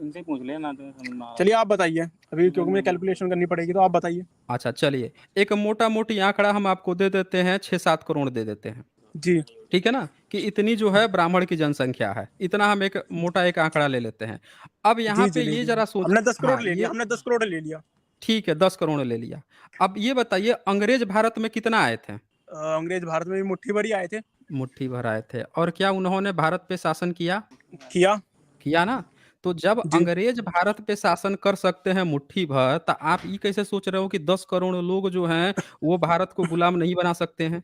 उनसे पूछ लेना तो समझ में आ रहा। चलिए आप बताइए, अभी क्योंकि मुझे कैलकुलेशन करनी पड़ेगी, तो आप बताइए। अच्छा चलिए, एक मोटा मोटी आंकड़ा हम आपको दे देते हैं, 6-7 करोड़ दे देते हैं। जी। ठीक है ना, कि इतनी जो है ब्राह्मण की जनसंख्या है, इतना हम एक मोटा एक आंकड़ा ले लेते हैं। अब यहाँ जी पे जी ये लीजिए, जरा सोच, हमने 10 करोड़ हाँ ले लिया, ये हमने 10 करोड़ ले लिया। ठीक है, 10 करोड़ ले लिया। अब ये बताइए अंग्रेज भारत में कितना आए थे? अंग्रेज भारत में भी मुट्ठी भर ही आए थे। मुट्ठी भर आए थे। और क्या उन्होंने भारत पे शासन किया? किया। किया ना। तो जब जी। अंग्रेज भारत पे शासन कर सकते हैं मुट्ठी भर, तो आप ये कैसे सोच रहे हो कि 10 करोड़ लोग जो हैं वो भारत को गुलाम नहीं बना सकते हैं?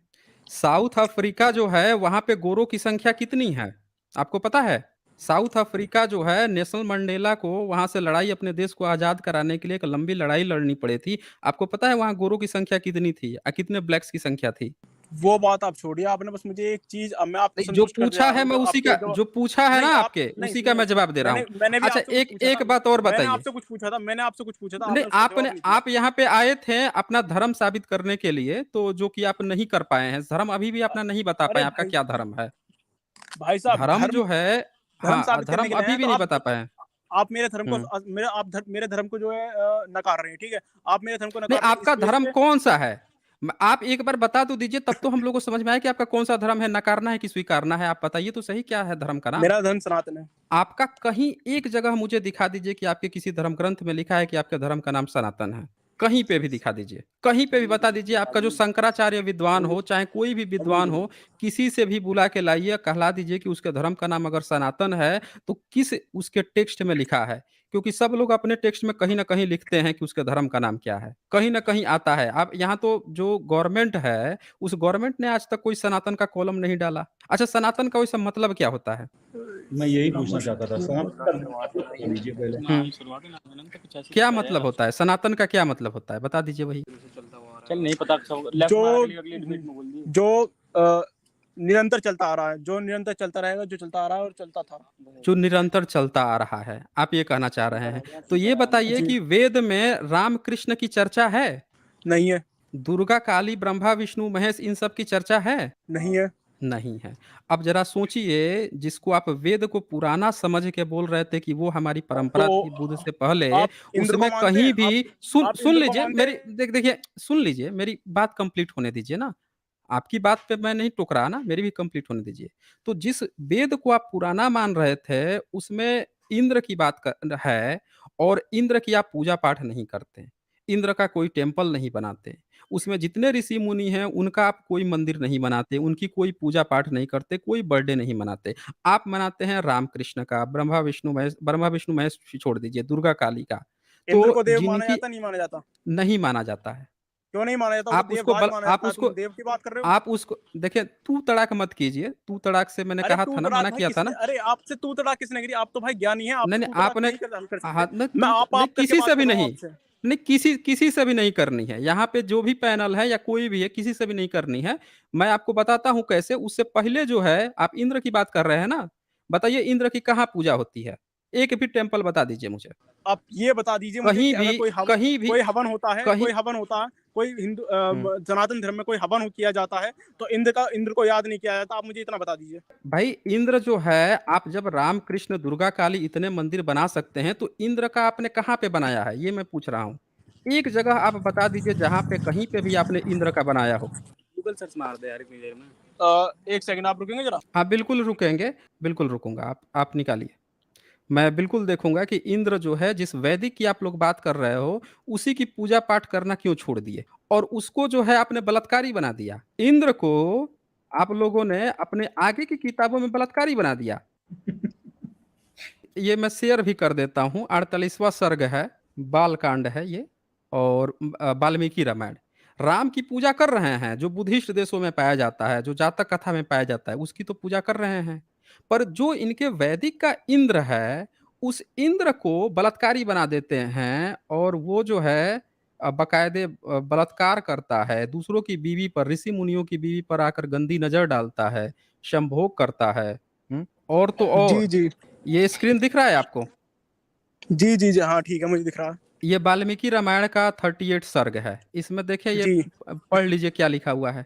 साउथ अफ्रीका जो है वहां पे गोरों की संख्या कितनी है, आपको पता है? साउथ अफ्रीका जो है, नेशनल मंडेला को वहां से लड़ाई, अपने देश को आजाद कराने के लिए एक लंबी लड़ाई लड़नी पड़ी थी। आपको पता है वहां गोरों की संख्या कितनी थी और कितने ब्लैक्स की संख्या थी? वो बात आप छोड़िए, आपने बस मुझे एक चीज, अब मैं आपको नहीं, जो संतुष्ट कर दे पूछा रहा है हूँ, मैं तो उसी आपके का, जो जो पूछा है ना नहीं आप आपके, नहीं उसी का सुनिए, मैं जवाब दे रहा हूँ। मैंने भी अच्छा आपसे कुछ पूछा एक था, बात और मैंने बताइए। आपसे कुछ पूछा था, मैंने आपसे कुछ पूछा था, नहीं, आपने उसका जवाब नहीं दिया। आप यहाँ पे आए थे अपना धर्म साबित करने के लिए, तो जो कि आप नहीं कर पाए हैं। धर्म अभी भी अपना नहीं बता पाए, अरे आपका भाई, क्या धर्म है? भाई साहब, धर्म धर्म जो है, धर्म हाँ साबित करने धर्म के लिए अभी हैं, भी तो नहीं बता पाए हैं। आप मेरे धर्म को हम्म मेरे धर्म को जो है नकार रहे हैं, ठीक है? आप मेरे धर्म को नहीं, नकार रहे हैं इस आपका बेस धर्म पे। कौन सा है? आप एक बार बता तो दीजिए, तब तो हम लोग को समझ में आए कि आपका कौन सा धर्म है, नकारना है कि स्वीकारना है। आप बताइए तो सही, क्या है धर्म का नाम? मेरा धर्म सनातन है। आपका कहीं एक जगह मुझे दिखा दीजिए कि आपके किसी धर्म ग्रंथ में लिखा है कि आपके धर्म का नाम सनातन है। कहीं पे भी दिखा दीजिए, कहीं पे भी बता दीजिए। आपका जो शंकराचार्य विद्वान हो, चाहे कोई भी विद्वान हो, किसी से भी बुला के लाइए, कहला दीजिए कि उसके धर्म का नाम अगर सनातन है तो किस उसके टेक्स्ट में लिखा है। क्योंकि सब लोग अपने टेक्स्ट में कहीं ना कहीं लिखते हैं कि उसके धर्म का नाम क्या है, कहीं ना कहीं आता है। अब यहाँ तो जो गवर्नमेंट है, उस गवर्नमेंट ने आज तक कोई सनातन का कॉलम नहीं डाला। अच्छा सनातन का वैसे मतलब क्या होता है? मैं यही पूछना चाहता था, सनातन का मतलब बता दीजिए पहले। क्या मतलब होता है सनातन का, क्या मतलब होता है बता दीजिए वही। चल नहीं पता, जो निरंतर चलता आ रहा है, जो निरंतर चलता रहेगा, जो चलता आ रहा है और चलता था। जो निरंतर चलता आ रहा है, आप ये कहना चाह रहे हैं। तो ये बताइए जी। कि वेद में राम कृष्ण की चर्चा है? नहीं है। दुर्गा काली ब्रह्मा विष्णु महेश इन सब की चर्चा है? नहीं है। नहीं है। अब जरा सोचिए, जिसको आप वेद को पुराना समझ के बोल रहे थे कि वो हमारी परंपरा तो थी बुद्ध से पहले, आप इंद्र को उसमें मानते कहीं हैं? भी सुन आप सुन इंद्र को लीजिए मानते मेरी, हैं? देखिए सुन लीजिए, मेरी बात कंप्लीट होने दीजिए ना। आपकी बात पे मैं नहीं टोक रहा ना, मेरी भी कंप्लीट होने दीजिए। तो जिस वेद को आप पुराना मान रहे थे, उसमें इंद्र की बात है, और इंद्र की आप पूजा पाठ नहीं करते। इंद्र का कोई टेम्पल नहीं बनाते। उसमें जितने ऋषि मुनि हैं उनका आप कोई मंदिर नहीं बनाते, उनकी कोई पूजा पाठ नहीं करते, कोई बर्थडे नहीं मनाते। आप मनाते हैं रामकृष्ण का, ब्रह्मा विष्णु महेश छोड़ दीजिए, दुर्गा काली का। इंद्र को तो देव माना जिनकी जाता, नहीं माना जाता? नहीं माना जाता है। क्यों नहीं माना जाता? वो तो देवराज माना आप जाता है। उसको तुम देव की बात कर रहे हो? आप उसको देखिए, तू तड़ाक मत कीजिए। तू तड़ाक से मैंने अरे कहा तू था ना, तड़ाक मना भाई किया था किसने, ना। अरे आपसे तू तड़ाक किसने करी? आप तो भाई ज्ञानी है, नहीं, आपसे नहीं तू तड़ाक आपने नहीं कर हाँ, सकते। नहीं मैं नहीं करके किसी बात से भी कर रहा हूँ नहीं। आपसे। नहीं किसी से भी नहीं करनी है। यहाँ पे जो भी पैनल है या कोई भी है, किसी से भी नहीं करनी है। मैं आपको बताता हूँ कैसे। उससे पहले जो है, आप इंद्र की बात कर रहे हैं ना, बताइए इंद्र की कहाँ पूजा होती है? एक भी टेम्पल बता दीजिए मुझे। आप ये बता दीजिए मुझे कहीं कि भी अगर कहीं भी कोई हवन होता है, कहीं कोई हिंदू हुँ। सनातन धर्म में कोई हवन किया जाता है, तो इंद्र को याद नहीं किया जाता। आप मुझे इतना बता दीजिए। भाई इंद्र जो है, आप जब राम कृष्ण दुर्गा काली इतने मंदिर बना सकते हैं, तो इंद्र का आपने कहाँ पे बनाया है, ये मैं पूछ रहा हूँ। एक जगह आप बता दीजिए जहाँ पे कहीं पे भी आपने इंद्र का बनाया हो। गूगल सर्च मार दे यार इतनी देर में। एक सेकंड आप रुकेंगे जरा? हाँ बिल्कुल रुकेंगे, बिल्कुल रुकूंगा। आप निकालिए। मैं बिल्कुल देखूंगा कि इंद्र जो है, जिस वैदिक की आप लोग बात कर रहे हो, उसी की पूजा पाठ करना क्यों छोड़ दिए और उसको जो है आपने बलात्कारी बना दिया। इंद्र को आप लोगों ने अपने आगे की किताबों में बलात्कारी बना दिया। ये मैं शेयर भी कर देता हूँ। 48वां सर्ग है, बाल कांड है ये। और वाल्मीकि रामायण। राम की पूजा कर रहे हैं, जो बुद्धिस्ट देशों में पाया जाता है, जो जातक कथा में पाया जाता है, उसकी तो पूजा कर रहे हैं। पर जो इनके वैदिक का इंद्र है, उस इंद्र को बलात्कारी बना देते हैं। और वो जो है बाकायदे बलात्कार करता है, दूसरों की बीवी पर, ऋषि मुनियों की बीवी पर आकर गंदी नजर डालता है, संभोग करता है। और तो जी और, जी ये स्क्रीन दिख रहा है आपको? जी जी जी, हाँ ठीक है, मुझे दिख रहा है। ये वाल्मीकि रामायण का 38 सर्ग है। इसमें देखिए, ये जी पढ़ लीजिए क्या लिखा हुआ है।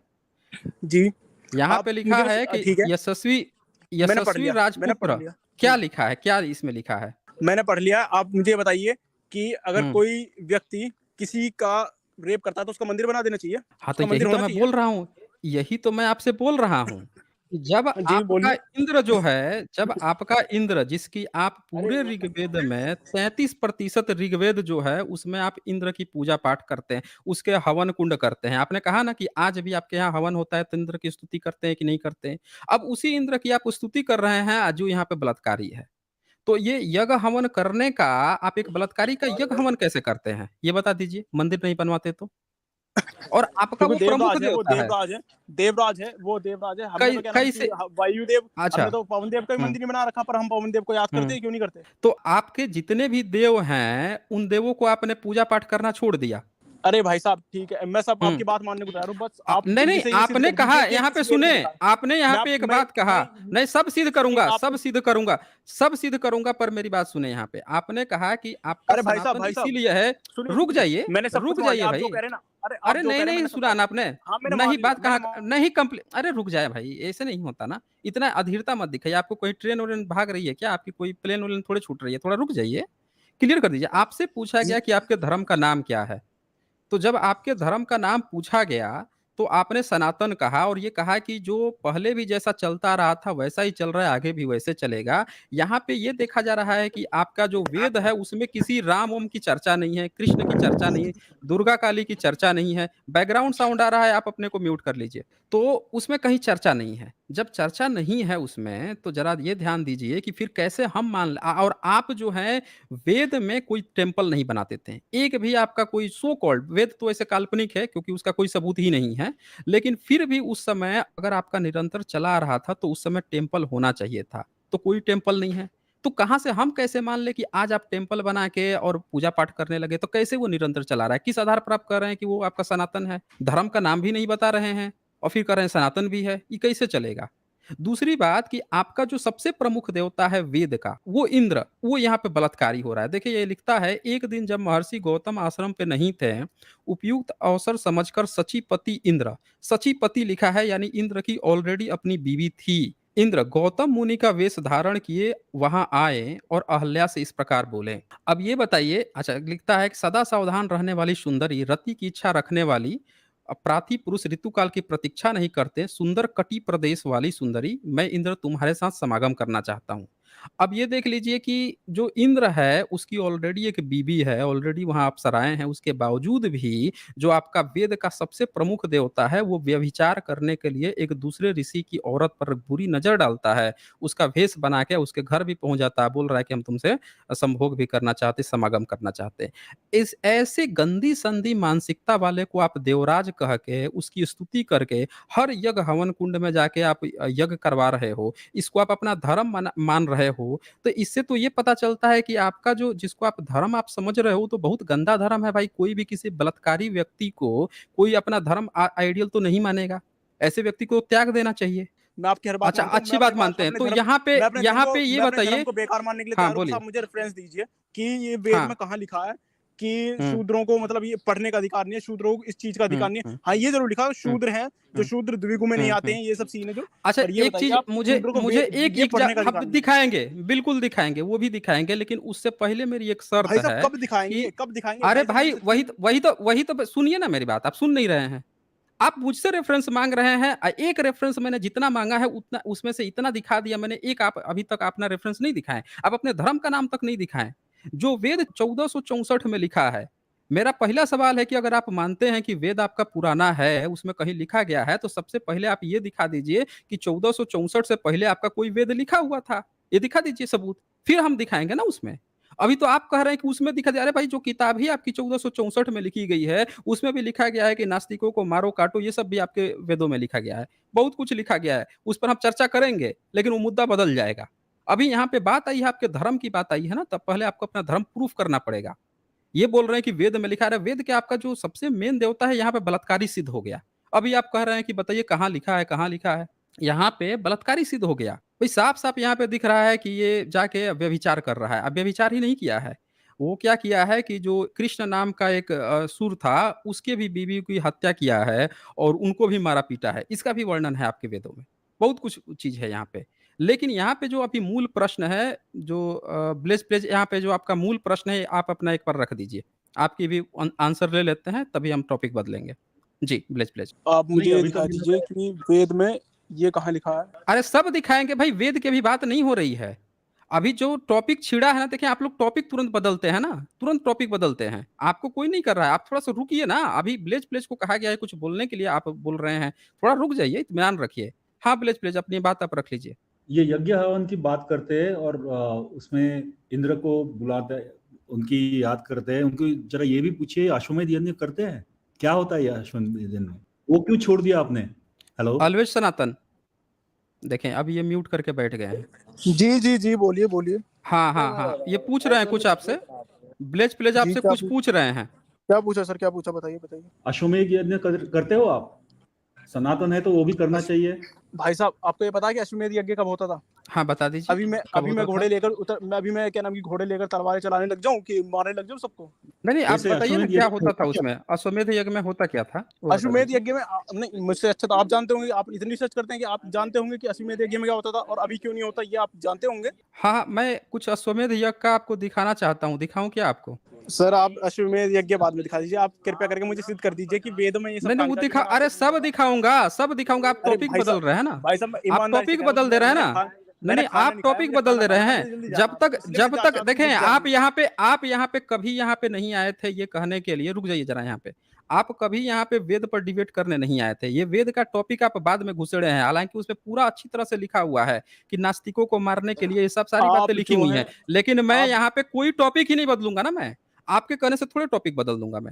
जी। यहाँ आप पे लिखा मुझे बस है कि ठीक है, यशस्वी मैंने यशस्वी पढ़ राजपुत्र। लिया। क्या लिखा है, क्या इसमें लिखा है? मैंने पढ़ लिया। आप मुझे ये बताइए कि अगर हम्म कोई व्यक्ति किसी का रेप करता है तो उसका मंदिर बना देना चाहिए, हाँ, तो उसका यही मंदिर तो होना मैं चाहिए। बोल रहा हूँ। यही तो मैं आपसे बोल रहा हूँ कि जी बोलिए। जब आपका इंद्र, जिसकी आप पूरे ऋग्वेद में 33% ऋग्वेद जो है, उसमें आप इंद्र की पूजा पाठ करते हैं, उसके हवन कुंड करते हैं। आपने कहा ना कि आज भी आपके यहाँ हवन होता है, तो इंद्र की स्तुति करते हैं कि नहीं करते हैं? अब उसी इंद्र की आप स्तुति कर रहे हैं, जो यहाँ पे बलात्कारी है। तो ये यज्ञ हवन करने का, आप एक बलात्कारी का यज्ञ हवन कैसे करते हैं? ये बता दीजिए, मंदिर नहीं बनवाते तो? और आपका क्योंकि वो प्रमुख देवराज है, वो देवता है। देवराज है, वो देवराज है। हमने कई तो क्या नाम की कैसे वायुदेव, अच्छा। हमने तो पवन देव का भी हुँ, मंदिर नहीं बना रखा, पर हम पवन देव को याद करते हुँ। हैं, क्यों नहीं करते? तो आपके जितने भी देव हैं, उन देवों को आपने पूजा-पाठ करना छोड़ दिया। अरे भाई साहब ठीक है, मैं सब हुँ। आपकी बात मानने को तैयार हूँ, बस आप नहीं, नहीं, मुझे ये सिद्ध आपने कर कहा दीजिए कि यहाँ पे किसी वेद सुने, में लिखा है। आपने यहाँ मैं आप पे एक बात कहा। नहीं, सब सिद्ध नहीं करूँगा, आप सब सिद्ध करूँगा, सब सिद्ध करूँगा, पर मेरी बात सुने यहाँ पे। आपने कहा कि आपका अरे सनातन भाई साहब इसीलिए है। सुनिए रुक सुनिए, जाइए, मैंने सब कुछ रुक मान लिया, जाइए आप जो भाई। कह रहे हैं ना, अरे आप अरे जो कह नहीं, रहे हैं नहीं मैंने सब सुना मान ना लिया। आपने। हाँ मैंने नहीं मान लिया, बात कहाँ नहीं कंप्ली अरे रुक जाए भाई, ऐसे नहीं होता ना। इतना अधीरता मत दिखाइए। आपको कोई ट्रेन-वरेन भाग रही है क्या? आपकी कोई प्लेन-वलेन थोड़ी छूट रही है। थोड़ा रुक जाइए, क्लियर कर दीजिए। आपसे पूछा जी गया कि आपके धर्म का नाम क्या है? तो जब आपके धर्म का नाम पूछा गया, तो आपने सनातन कहा और ये कहा कि जो पहले भी जैसा चलता रहा था, वैसा ही चल रहा है, आगे भी वैसे चलेगा। यहाँ पे ये देखा जा रहा है कि आपका जो वेद है, उसमें किसी राम-ओम की चर्चा नहीं है, कृष्ण की चर्चा नहीं है, दुर्गा काली की चर्चा नहीं है। बैकग्राउंड साउंड आ रहा है, आप अपने को म्यूट कर लीजिए। तो उसमें कहीं चर्चा नहीं है। जब चर्चा नहीं है उसमें, तो ज़रा ये ध्यान दीजिए कि फिर कैसे हम और आप जो हैं, वेद में कोई टेम्पल नहीं बनाते थे। एक भी आपका कोई सो कॉल्ड, वेद तो ऐसे काल्पनिक है क्योंकि उसका कोई सबूत ही नहीं है। लेकिन फिर भी उस समय अगर आपका निरंतर चला आ रहा था, तो उस समय टेम्पल होना चाहिए था। तो कोई टेम्पल नहीं है। तो कहाँ से हम कैसे मान लें कि आज आप टेम्पल बना के और पूजा पाठ करने लगे, तो कैसे वो निरंतर चला रहा है? किस आधार पर आप कह रहे हैं कि वो आपका सनातन है? धर्म का नाम भी नहीं बता रहे हैं और फिर कह रहे हैं सनातन भी है। ये कैसे चलेगा? दूसरी बात कि आपका जो सबसे प्रमुख देवता है वेद का, वो इंद्र, वो यहाँ पे बलात्कारी हो रहा है। देखिए ये लिखता है, एक दिन जब महर्षि गौतम आश्रम पे नहीं थे, उपयुक्त अवसर समझकर सचीपति इंद्र, सचीपति लिखा है यानी इंद्र की ऑलरेडी अपनी बीवी थी। इंद्र गौतम मुनि का वेश धारण किए वहां आए और अहल्या से इस प्रकार बोले। अब ये बताइए, अच्छा लिखता है कि सदा सावधान रहने वाली सुंदरी, रति की इच्छा रखने वाली, प्राति पुरुष ऋतुकाल की प्रतीक्षा नहीं करते, सुंदर कटी प्रदेश वाली सुंदरी, मैं इंद्र तुम्हारे साथ समागम करना चाहता हूँ। अब ये देख लीजिए कि जो इंद्र है उसकी ऑलरेडी एक बीवी है, ऑलरेडी वहाँ अप्सराएँ हैं, उसके बावजूद भी जो आपका वेद का सबसे प्रमुख देवता है वो व्यभिचार करने के लिए एक दूसरे ऋषि की औरत पर बुरी नज़र डालता है। उसका भेष बना के उसके घर भी पहुँच जाता है, बोल रहा है कि हम तुमसे संभोग भी करना चाहते, समागम करना चाहते हैं। इस ऐसे गंदी-संदी मानसिकता वाले को आप देवराज कह के, उसकी स्तुति करके, हर यज्ञ हवन कुंड में जाके आप यज्ञ करवा रहे हो, इसको आप अपना धर्म मान रहे हो, तो इससे तो ये पता चलता है कि आपका जो जिसको आप धर्म आप समझ रहे हो तो बहुत गंदा धर्म है भाई। कोई भी किसी बलात्कारी व्यक्ति को कोई अपना धर्म आइडियल तो नहीं मानेगा। ऐसे व्यक्ति को त्याग देना चाहिए। मैं आपकी हर बात अच्छा, मानता हूँ। अच्छी बात मानते हैं। तो यहाँ पे ये मैं अपने धर्म बताइए। को बेकार मानने के लिए हाँ, तैयार हूँ। बस बोलिए। आप मुझे रेफरेंस दीजिए कि ये वेद हाँ। में कहाँ लिखा है कि हुँ। शूद्रों को मतलब ये पढ़ने का अधिकार नहीं है, शूद्रों को इस चीज का अधिकार हुँ, नहीं है। हुँ, हाँ, ये जरूर लिखा है हुँ, शूद्र हैं, जो हुँ, शूद्र द्विगु में नहीं हुँ, आते हुँ। हैं, ये सब सीन है जो। अच्छा, पर ये एक बताइए चीज़ आप मुझे शूद्रों को मुझे एक ये एक जा पढ़ने का हम अधिकार नहीं है। दिखाएँगे, बिल्कुल दिखाएँगे, वो भी दिखाएँगे, लेकिन उससे पहले मेरी एक शर्त भाई साहब है कब दिखाएंगे, कि कब दिखाएंगे अरे भाई साहब, भाई, मुझे वही तो सुनिए ना मेरी बात, आप सुन नहीं रहे हैं। आप मुझसे रेफ़रेंस माँग रहे हैं। एक रेफ़रेंस मैंने जितना माँगा है उतना उसमें से इतना दिखा दिया मैंने, एक आप अभी तक अपना रेफ़रेंस नहीं दिखाएँ। आप अपने धर्म का नाम तक नहीं दिखाएँ। जो वेद 1464 में लिखा है, मेरा पहला सवाल है कि अगर आप मानते हैं कि वेद आपका पुराना है, उसमें कहीं लिखा गया है, तो सबसे पहले आप ये दिखा दीजिए कि 1464 से पहले आपका कोई वेद लिखा हुआ था। ये दिखा दीजिए सबूत, फिर हम दिखाएँगे ना उसमें। अभी तो आप कह रहे हैं कि उसमें दिखा दिया। अरे भाई, जो किताब ही आपकी 1464 में लिखी गई है, उसमें भी लिखा गया है कि नास्तिकों को मारो, काटो, ये सब भी आपके वेदों में लिखा गया है। बहुत कुछ लिखा गया है, उस पर हम चर्चा करेंगे, लेकिन वो मुद्दा बदल जाएगा। अभी यहाँ पे बात आई है, आपके धर्म की बात आई है ना, तब पहले आपको अपना धर्म प्रूफ करना पड़ेगा। ये बोल रहे हैं कि वेद में लिखा है, वेद क्या, आपका जो सबसे मेन देवता है यहाँ पे बलात्कारी सिद्ध हो गया। अभी आप कह रहे हैं कि बताइए कहाँ लिखा है, कहाँ लिखा है? यहाँ पे बलात्कारी सिद्ध हो गया। भाई साफ-साफ यहाँ पे दिख रहा है कि ये जाके व्यभिचार कर रहा है। अब व्यभिचार ही नहीं किया है, वो क्या किया है कि जो कृष्ण नाम का एक असुर था, उसके भी बीवी की हत्या किया है और उनको भी मारा-पीटा है। इसका भी वर्णन है आपके वेदों में। बहुत कुछ चीज़ है यहाँ पे। लेकिन यहाँ पे जो अभी मूल प्रश्न है, जो ब्लेस प्लेज यहाँ पे जो आपका मूल प्रश्न है, आप अपना एक बार रख दीजिए। आपकी भी आंसर ले लेते हैं, तभी हम टॉपिक बदलेंगे। जी, ब्लेस प्लेज। आप मुझे नहीं, ये अभी दिखा तो दीजिए कि वेद में ये कहाँ लिखा है। अरे सब दिखाएँगे भाई, वेद की अभी बात नहीं हो रही है। अभी जो टॉपिक छिड़ा है ना, देखिए आप लोग टॉपिक तुरंत बदलते हैं ना, तुरंत टॉपिक बदलते हैं। आपको कोई नहीं कर रहा है, आप थोड़ा-सा रुकिए ना। अभी ब्लेज प्लेज को कहा गया है कुछ बोलने के लिए, आप बोल रहे हैं। थोड़ा रुक जाइए, इत्मीनान रखिए। हाँ, ब्लेज प्लेज अपनी बात आप रख लीजिए। ये यज्ञ हवन की बात करते हैं और उसमें इंद्र को बुलाते हैं, उनकी याद करते हैं। उनको जरा ये भी पूछिए, अश्वमेध यज्ञ करते हैं? क्या होता है ये अश्वमेध यज्ञ में? वो क्यों छोड़ दिया आपने? हेलो? ऑलवेज सनातन। देखें, अब ये म्यूट करके बैठ गए हैं। जी जी जी, बोलिए बोलिए। हाँ, हाँ, हाँ। ये पूछ रहे हैं कुछ आपसे। ब्लेज प्लेज जी आपसे कुछ पूछ रहे हैं। क्या पूछा सर, क्या पूछा, बताइए बताइए। अश्वमेध यज्ञ करते हो आप? सनातन है तो वो भी करना चाहिए। भाई साहब आपको ये पता है कि अश्वमेध यज्ञ कब होता था? हाँ, बता दीजिए। अभी मैं कब होता घोड़े था? लेकर अभी मैं क्या नाम की घोड़े लेकर तलवारें चलाने लग जाऊं कि मारने लग जाऊं सबको? नहीं, नहीं, आप वैसे बताइए ना अश्वमेध क्या यज्ञ होता था होता क्या? उसमें? अश्वमेध यज्ञ में होता क्या था? वो बता अश्वमेध दीजिए। यज्ञ में नहीं, मुझसे अच्छा तो आप जानते होंगे, आप इतनी रिसर्च करते हैं कि आप जानते होंगे कि अश्वमेध यज्ञ में क्या होता था और अभी क्यों नहीं होता, ये आप जानते होंगे। हाँ, हाँ, मैं कुछ अश्वमेध यज्ञ का आपको दिखाना चाहता हूँ, दिखाऊँ क्या आपको? सर आप अश्वमेध यज्ञ बाद में दिखा दीजिए, आप कृपया करके मुझे सिद्ध कर दीजिए कि वेद में ये सब नहीं, नहीं, वो कहाँ लिखा दिखा, है, अरे सब दिखाऊँगा, सब दिखाऊँगा। आप अरे टॉपिक भाई बदल साहब, रहे हैं ना। भाई साहब मैं आप ईमानदारी से टॉपिक कह रहा हूँ, बदल दे रहे हैं मैंने ना। नहीं, मैंने नहीं, खाना आप नहीं खाया, टॉपिक मुझे बदल खाना दे रहे खाना है, हैं। मुझे जल्दी जाना है, इसलिए मैं चाहता हूँ देखें, मुझे आप जानिए। यहाँ पे कभी यहाँ पे नहीं आए थे ये कहने के लिए, रुक जाइए ज़रा यहाँ पे। आप कभी यहाँ पे वेद पर डिबेट करने नहीं आए थे। ये वेद का टॉपिक आप बाद में घुसेड़े हैं। हालाँकि उसमें पूरा अच्छी तरह से लिखा हुआ है कि नास्तिकों को मारने के लिए ये सब सारी बातें आप लिखी जो हुई है हैं। लेकिन मैं आप यहाँ पे कोई टॉपिक ही नहीं बदलूँगा ना मैं। आपके कहने से थोड़े टॉपिक बदल दूँगा मैं।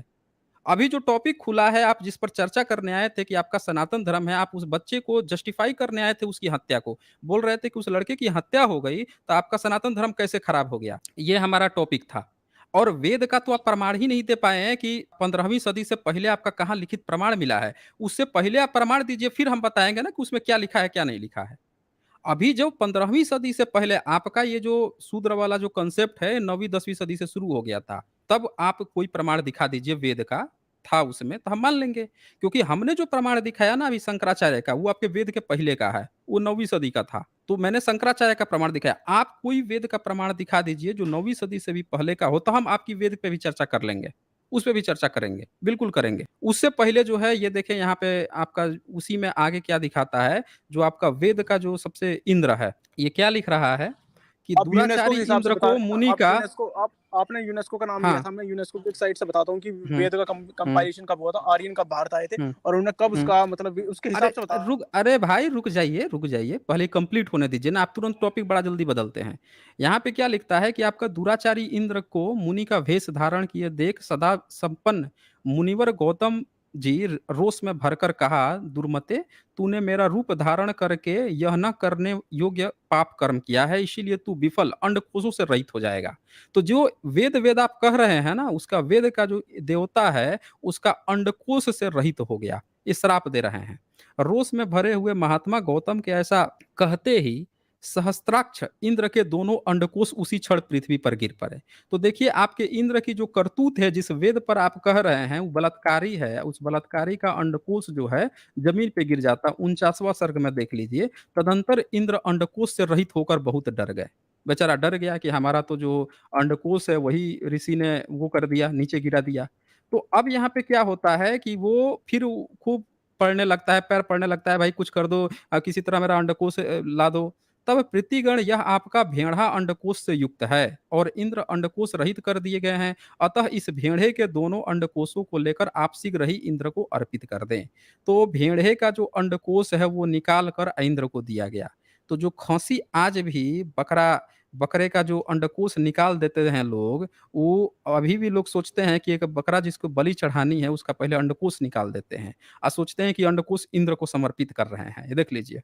अभी जो टॉपिक खुला है, आप जिस पर चर्चा करने आए थे कि आपका सनातन धर्म है, आप उस बच्चे को जस्टिफाई करने आए थे उसकी हत्या को। बोल रहे थे कि उस लड़के की हत्या हो गई, तो आपका सनातन धर्म कैसे खराब हो गया? ये हमारा टॉपिक था। और वेद का तो आप प्रमाण ही नहीं दे पाए हैं कि 15वीं सदी से पहले आपका कहाँ लिखित प्रमाण मिला है। उससे पहले आप प्रमाण दीजिए, फिर हम बताएँगे ना कि उसमें क्या लिखा है, क्या नहीं लिखा है। अभी जो 15वीं सदी से पहले आपका ये जो शूद्र वाला जो कॉन्सेप्ट है 9वीं 10वीं सदी से शुरू हो गया था। तब आप कोई प्रमाण दिखा दीजिए वेद का, था उसमें तो हम मान लेंगे। क्योंकि हमने जो प्रमाण दिखाया ना अभी शंकराचार्य का, वो आपके वेद के पहले का है, वो 9वीं सदी का था। तो मैंने शंकराचार्य का प्रमाण दिखाया। आप कोई वेद का प्रमाण दिखा दीजिए जो 9वीं सदी से भी पहले का हो, तो हम आपकी वेद पे भी चर्चा कर लेंगे। उस पे भी चर्चा करेंगे, बिल्कुल करेंगे। उससे पहले जो है ये देखें यहाँ पे आपका उसी में आगे क्या दिखाता है, जो आपका वेद का जो सबसे इंद्र है, ये क्या लिख रहा है कि अब यूनेस्को दुराचारी के हिसाब से इंद्र बता को मुनि आप का यूनेस्को आप आपने यूनेस्को का नाम लिया हाँ। था। मैं यूनेस्को की एक साइट से बताता हूँ कि हुँ, वेद का हुँ, कंपाइलेशन कब हुआ था, आर्यन कब भारत आए थे हुँ, और उन्होंने कब हुँ। उसका मतलब उसके अरे हिसाब से बता। अरे भाई रुक जाइए, पहले कंप्लीट होने दीजिए ना, आप तुरंत टॉपिक बड़ा जल्दी बदलते हैं। यहाँ पे क्या लिखता है कि आपका दुराचारी इंद्र को मुनि का वेश धारण किए देख सदा संपन्न मुनिवर गौतम जी रोष में भरकर कहा, दुर्मते, तूने मेरा रूप धारण करके यह न करने योग्य पाप कर्म किया है, इसीलिए तू विफल अंडकोशों से रहित हो जाएगा। तो जो वेद वेद आप कह रहे हैं ना, उसका वेद का जो देवता है, उसका अंडकोश से रहित हो गया, ये श्राप दे रहे हैं। रोष में भरे हुए महात्मा गौतम के ऐसा कहते ही सहस्त्राक्ष इंद्र के दोनों अंडकोश उसी क्षण पृथ्वी पर गिर पड़े। तो देखिए आपके इंद्र की जो करतूत है, जिस वेद पर आप कह रहे हैं वो बलात्कारी है, उस बलात्कारी का अंडकोश जो है जमीन पे गिर जाता। 49वां सर्ग में देख लीजिए, तदंतर इंद्र अंडकोश से रहित होकर बहुत डर गए। बेचारा डर गया कि हमारा तो जो अंडकोश है वही ऋषि ने वो कर दिया, नीचे गिरा दिया। तो अब यहाँ पे क्या होता है कि वो फिर खूब पड़ने लगता है, पैर पड़ने लगता है, भाई कुछ कर दो, किसी तरह मेरा अंडकोश ला दो। तब प्रीतिगण, यह आपका भेड़ा अंडकोश से युक्त है और इंद्र अंडकोश रहित कर दिए गए हैं, अतः इस भेड़े के दोनों अंडकोशों को लेकर आप शीघ्र ही इंद्र को अर्पित कर दें। तो भेड़े का जो अंडकोश है वो निकाल कर इंद्र को दिया गया। तो जो खसी आज भी बकरे का जो अंडकोश निकाल देते हैं लोग, वो अभी भी लोग सोचते हैं कि एक बकरा जिसको बलि चढ़ानी है उसका पहले अंडकोश निकाल देते हैं और सोचते हैं कि अंडकोश इंद्र को समर्पित कर रहे हैं। ये देख लीजिए।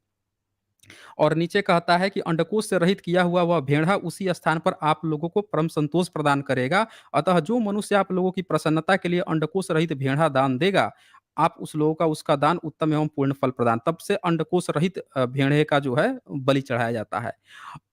और नीचे कहता है कि अंडकोश से रहित किया हुआ वह भेड़ा उसी स्थान पर आप लोगों को परम संतोष प्रदान करेगा। अतः जो मनुष्य आप लोगों की प्रसन्नता के लिए अंडकोश रहित भेड़ा दान देगा, आप उस लोगों का उसका दान उत्तम एवं पूर्ण फल प्रदान। तब से अंडकोश रहित भेड़े का जो है बलि चढ़ाया जाता है।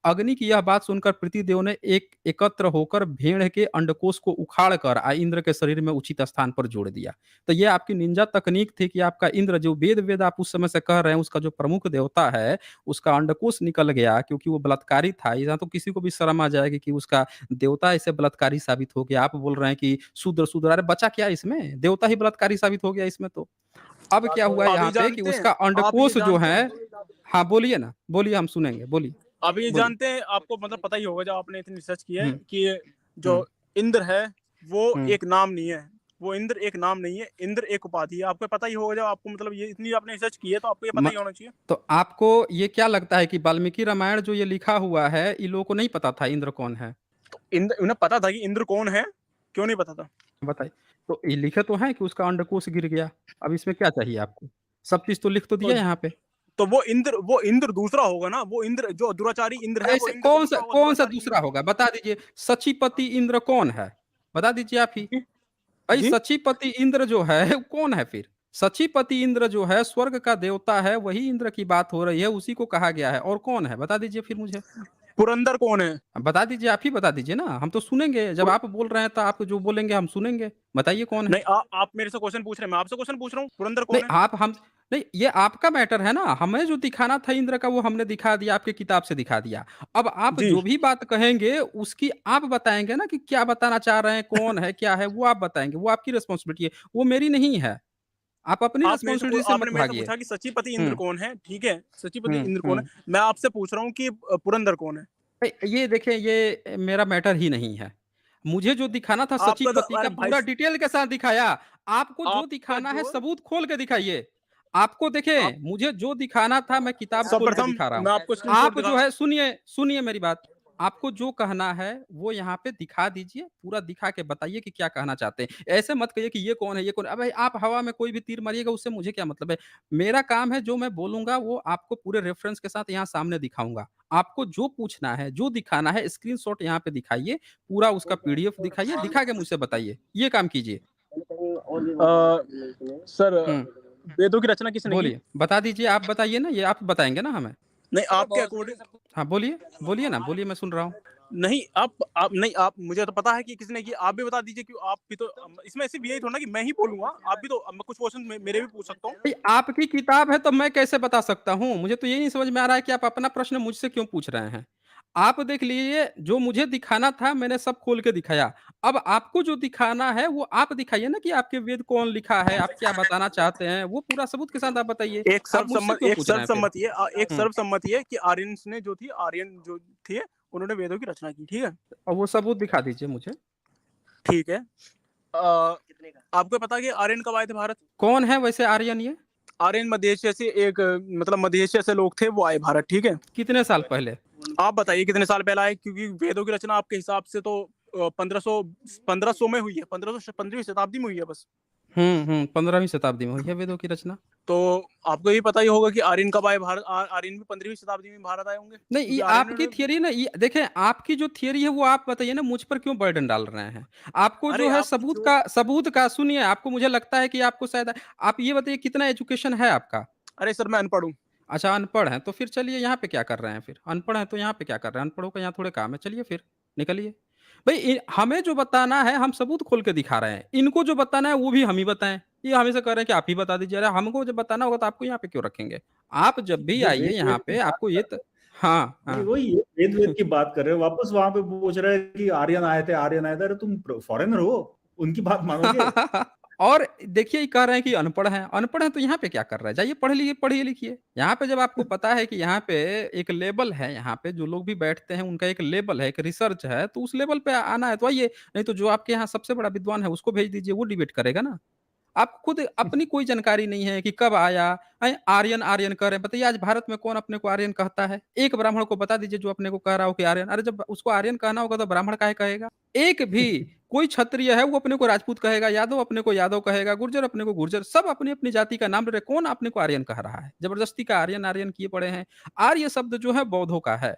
अग्नि की यह बात सुनकर पृथ्वीदेव ने एक एकत्र होकर भेड़ के अंडकोश को उखाड़ कर इंद्र के शरीर में उचित स्थान पर जोड़ दिया। तो ये आपकी निंजा तकनीक थी कि आपका इंद्र जो वेद वेद आप उस समय से कह रहे हैं, उसका जो प्रमुख देवता है, उसका अंडकोश निकल गया क्योंकि वो बलात्कारी था। यहाँ तो किसी को भी शर्म आ जाएगी कि उसका देवता ऐसे बलात्कारी साबित हो गया। आप बोल रहे हैं कि शूद्र शूद्र, अरे बचा क्या इसमें, देवता ही बलात्कारी साबित हो गया इसमें। तो अब क्या हुआ आप यहाँ ये पे कि जानते हैं उसका आप ये अंडकोश जो जानते है, हैं हाँ बोलिए ना, बोलिए, हम सुनेंगे, बोलिए। आप ये बोलिए। जानते हैं, आपको मतलब पता ही होगा जब आपने इतनी रिसर्च की है हुँ, कि जो हुँ, इंद्र है वो हुँ। एक नाम नहीं है। वो इंद्र एक नाम नहीं है, इंद्र एक उपाधि है। आपको पता ही होगा जब आपको मतलब ये इतनी आपने रिसर्च की है तो आपको ये पता म ही होना चाहिए। तो आपको ये क्या लगता है कि वाल्मीकि रामायण जो ये लिखा हुआ है, इन लोगों को नहीं पता था इंद्र कौन है? तो इंद्र उन्हें पता था कि इंद्र कौन है, क्यों नहीं पता था? बताइए। तो ये लिखे तो हैं कि उसका अंडकोश गिर गया। अब इसमें क्या चाहिए आपको? सब चीज़ तो लिख तो तो दिया यहाँ पे। तो वो इंद्र दूसरा होगा ना, वो इंद्र जो दुराचारी इंद्र है वो ऐसे इंद्र दूसरा होगा, कौन-सा दुराचारी दूसरा इंद्र। होगा? बता दीजिए, सचीपति इंद्र कौन है? बता दीजिए आप ही। जी, भाई जी। सचीपति इंद्र जो है वो कौन है फिर? सचीपति इंद्र जो है स्वर्ग का देवता है, वही इंद्र की बात हो रही है, उसी को कहा गया है। और कौन है? बता दीजिए फिर मुझे। पुरंदर कौन है? बता दीजिए, आप ही बता दीजिए ना, हम तो सुनेंगे। जब पुर आप बोल रहे हैं तो आप जो बोलेंगे हम सुनेंगे। बताइए कौन है? नहीं आप मेरे से क्वेश्चन पूछ रहे हैं, मैं आपसे क्वेश्चन पूछ रहा हूँ, पुरंदर नहीं कौन है? आप हम नहीं, ये आपका मैटर है ना, हमें जो दिखाना था इंद्र का वो हमने दिखा दिया, आपकी किताब से दिखा दिया। अब आप जी। जो भी बात कहेंगे उसकी आप बताएँगे ना कि क्या बताना चाह रहे हैं, कौन है, क्या है, वो आप बताएँगे, वो आपकी रिस्पॉन्सिबिलिटी है, वो मेरी नहीं है। आप अपनी रिस्पॉन्सिबिलिटी से मत आपने मेरे से भागिए। पूछा कि सचीपति इंद्र हुँ, कौन है, ठीक है? सचीपति हुँ, इंद्र कौन है? हुँ। मैं आपसे पूछ रहा हूँ कि पुरंदर कौन है? ये देखिए, ये मेरा मैटर ही नहीं है। मुझे जो दिखाना था आपका तो सचिव-पति का अरे भाई पूरा डिटेल के साथ दिखाया। आपको जो आपका दिखाना है जो सबूत खोल के दिखाइए। आपको आप देखें, मुझे जो दिखाना था मैं किताब खोल के सर्वप्रथम दिखा रहा हूँ। मैं आपको स्क्रीनशॉट आप दिखा जो है सुनिए, सुनिए मेरी बात। आपको जो कहना है वो यहाँ पे दिखा दीजिए, पूरा दिखा के बताइए कि क्या कहना चाहते हैं। ऐसे मत कहिए कि ये कौन है, ये कौन है। अबे आप हवा में कोई भी तीर मारिएगा उससे मुझे क्या मतलब है। मेरा काम है जो मैं बोलूँगा वो आपको पूरे रेफ़रेंस के साथ यहाँ सामने दिखाऊँगा। आपको जो पूछना है, जो दिखाना है स्क्रीनशॉट यहाँ पे दिखाइए, पूरा उसका पीडीएफ दिखाइए, दिखा के मुझसे बताइए। ये काम कीजिए। सर हुँ, वेदों की रचना किसने की? बोलिए। बता दीजिए, आप बताइए ना, ये आप बताएँगे ना हमें। नहीं आपके अकॉर्डिंग हाँ, बोलिए। बोलिए ना, बोलिए, मैं सुन रहा हूँ। नहीं आप नहीं आप मुझे तो पता है कि किसने की, आप भी बता दीजिए कि आप भी तो इसमें सिर्फ यही थोड़ा ना कि मैं ही बोलूँगा, आप भी तो मैं कुछ क्वेश्चन मेरे भी पूछ सकता हूँ। भई आपकी किताब है तो मैं कैसे बता सकता हूँ? मुझे तो ये नहीं समझ में आ रहा है कि आप अपना प्रश्न मुझसे क्यों पूछ रहे हैं? आप देख लीजिए, जो मुझे दिखाना था मैंने सब खोल के दिखाया। अब आपको जो दिखाना है वो आप दिखाइए ना कि आपके वेद कौन लिखा है, आप क्या बताना चाहते हैं, वो पूरा सबूत के साथ आप बताइए। आप मुझसे क्यों पूछ रहे हैं फिर? एक हुँ, सर्वसम्मति है कि आर्यंस ने जो थी आर्यन जो थे उन्होंने वेदों की रचना की, ठीक है? और वो सबूत दिखा दीजिए मुझे। ठीक है। आपको पता है कि आर्यन कब आए थे भारत? कौन है वैसे आर्यन ये? आर्यन मध्य एशिया से एक मतलब मध्य एशिया से लोग थे, वो आए भारत, ठीक है? कितने साल पहले? आप बताइए कितने साल पहले आए, क्योंकि वेदों की रचना आपके हिसाब से तो 1500 में हुई है, 15वीं शताब्दी में हुई है बस। 15वीं शताब्दी में हुई है वेदों की रचना। तो आपको ये पता ही होगा कि आर्यन कब आए भारत, आर्यन भी 15वीं शताब्दी में भारत आए होंगे, नहीं, ये क्योंकि आर्यनों आपकी ने। थियरी ना, ये देखें, आपकी जो थियरी है वो आप बताइए ना, मुझ पर क्यों बर्डन डाल रहे हैं? आपको अरे जो है आपकी जो सबूत का सुनिए, आपको मुझे लगता है कि आपको शायद आप ये बताइए कितना एजुकेशन है आपका? अरे सर मैं अनपढ़ हूँ। अच्छा, अनपढ़ हैं, तो फिर चलिए यहाँ पे क्या कर रहे हैं फिर? अनपढ़ हैं तो यहाँ पे क्या कर रहे हैं? अनपढ़ों का यहाँ थोड़े काम है, चलिए फिर, निकलिए। भई हमें जो बताना है हम सबूत खोल के दिखा रहे हैं, इनको जो बताना है वो भी हम ही बताएँ। ये हमेशा कह रहे हैं कि आप ही बता दीजिए, अरे हमको जब बताना होगा तो आपको यहाँ पे क्यों रखेंगे? आप जब भी जो आइए वेद वेद यहाँ की पे बात आपको ये कर रहे हाँ, हैं, नहीं हाँ। वही वेद वेद की बात कर रहे हो, वापस वहां पे पूछ रहे हैं कि आर्यन आए थे। अरे तुम फॉरेनर हो, उनकी बात मानोगे? और देखिए ये कह रहे हैं कि अनपढ़ हैं तो यहाँ पे क्या कर रहे हैं? जाइए पढ़िए लिखिए। यहाँ पे जब आपको पता है कि यहाँ पे एक लेवल है, यहाँ पे जो लोग भी बैठते हैं उनका एक लेवल है, एक रिसर्च है, तो उस लेवल पे आना है तो आइए, नहीं तो जो आपके यहाँ सबसे बड़ा विद्वान है उसको भेज दीजिए, वो डिबेट करेगा ना। आपको खुद अपनी कोई जानकारी नहीं है कि कब आया, आर्यन आर्यन कह रहे हैं। बताइए आज भारत में कौन अपने को आर्यन कहता है? एक ब्राह्मण को बता दीजिए जो अपने को कह रहा हो कि आर्यन। अरे जब उसको आर्यन कहना होगा तो ब्राह्मण काहे कहेगा? एक भी कोई क्षत्रिय है वो अपने को राजपूत कहेगा, यादव अपने को यादव कहेगा, गुर्जर अपने को गुर्जर, सब अपनी-अपनी जाति का नाम ले रहे हैं। कौन अपने को आर्यन कह रहा है? जबरदस्ती का आर्यन आर्यन किए पड़े हैं। आर्य शब्द जो है बौद्धों का है।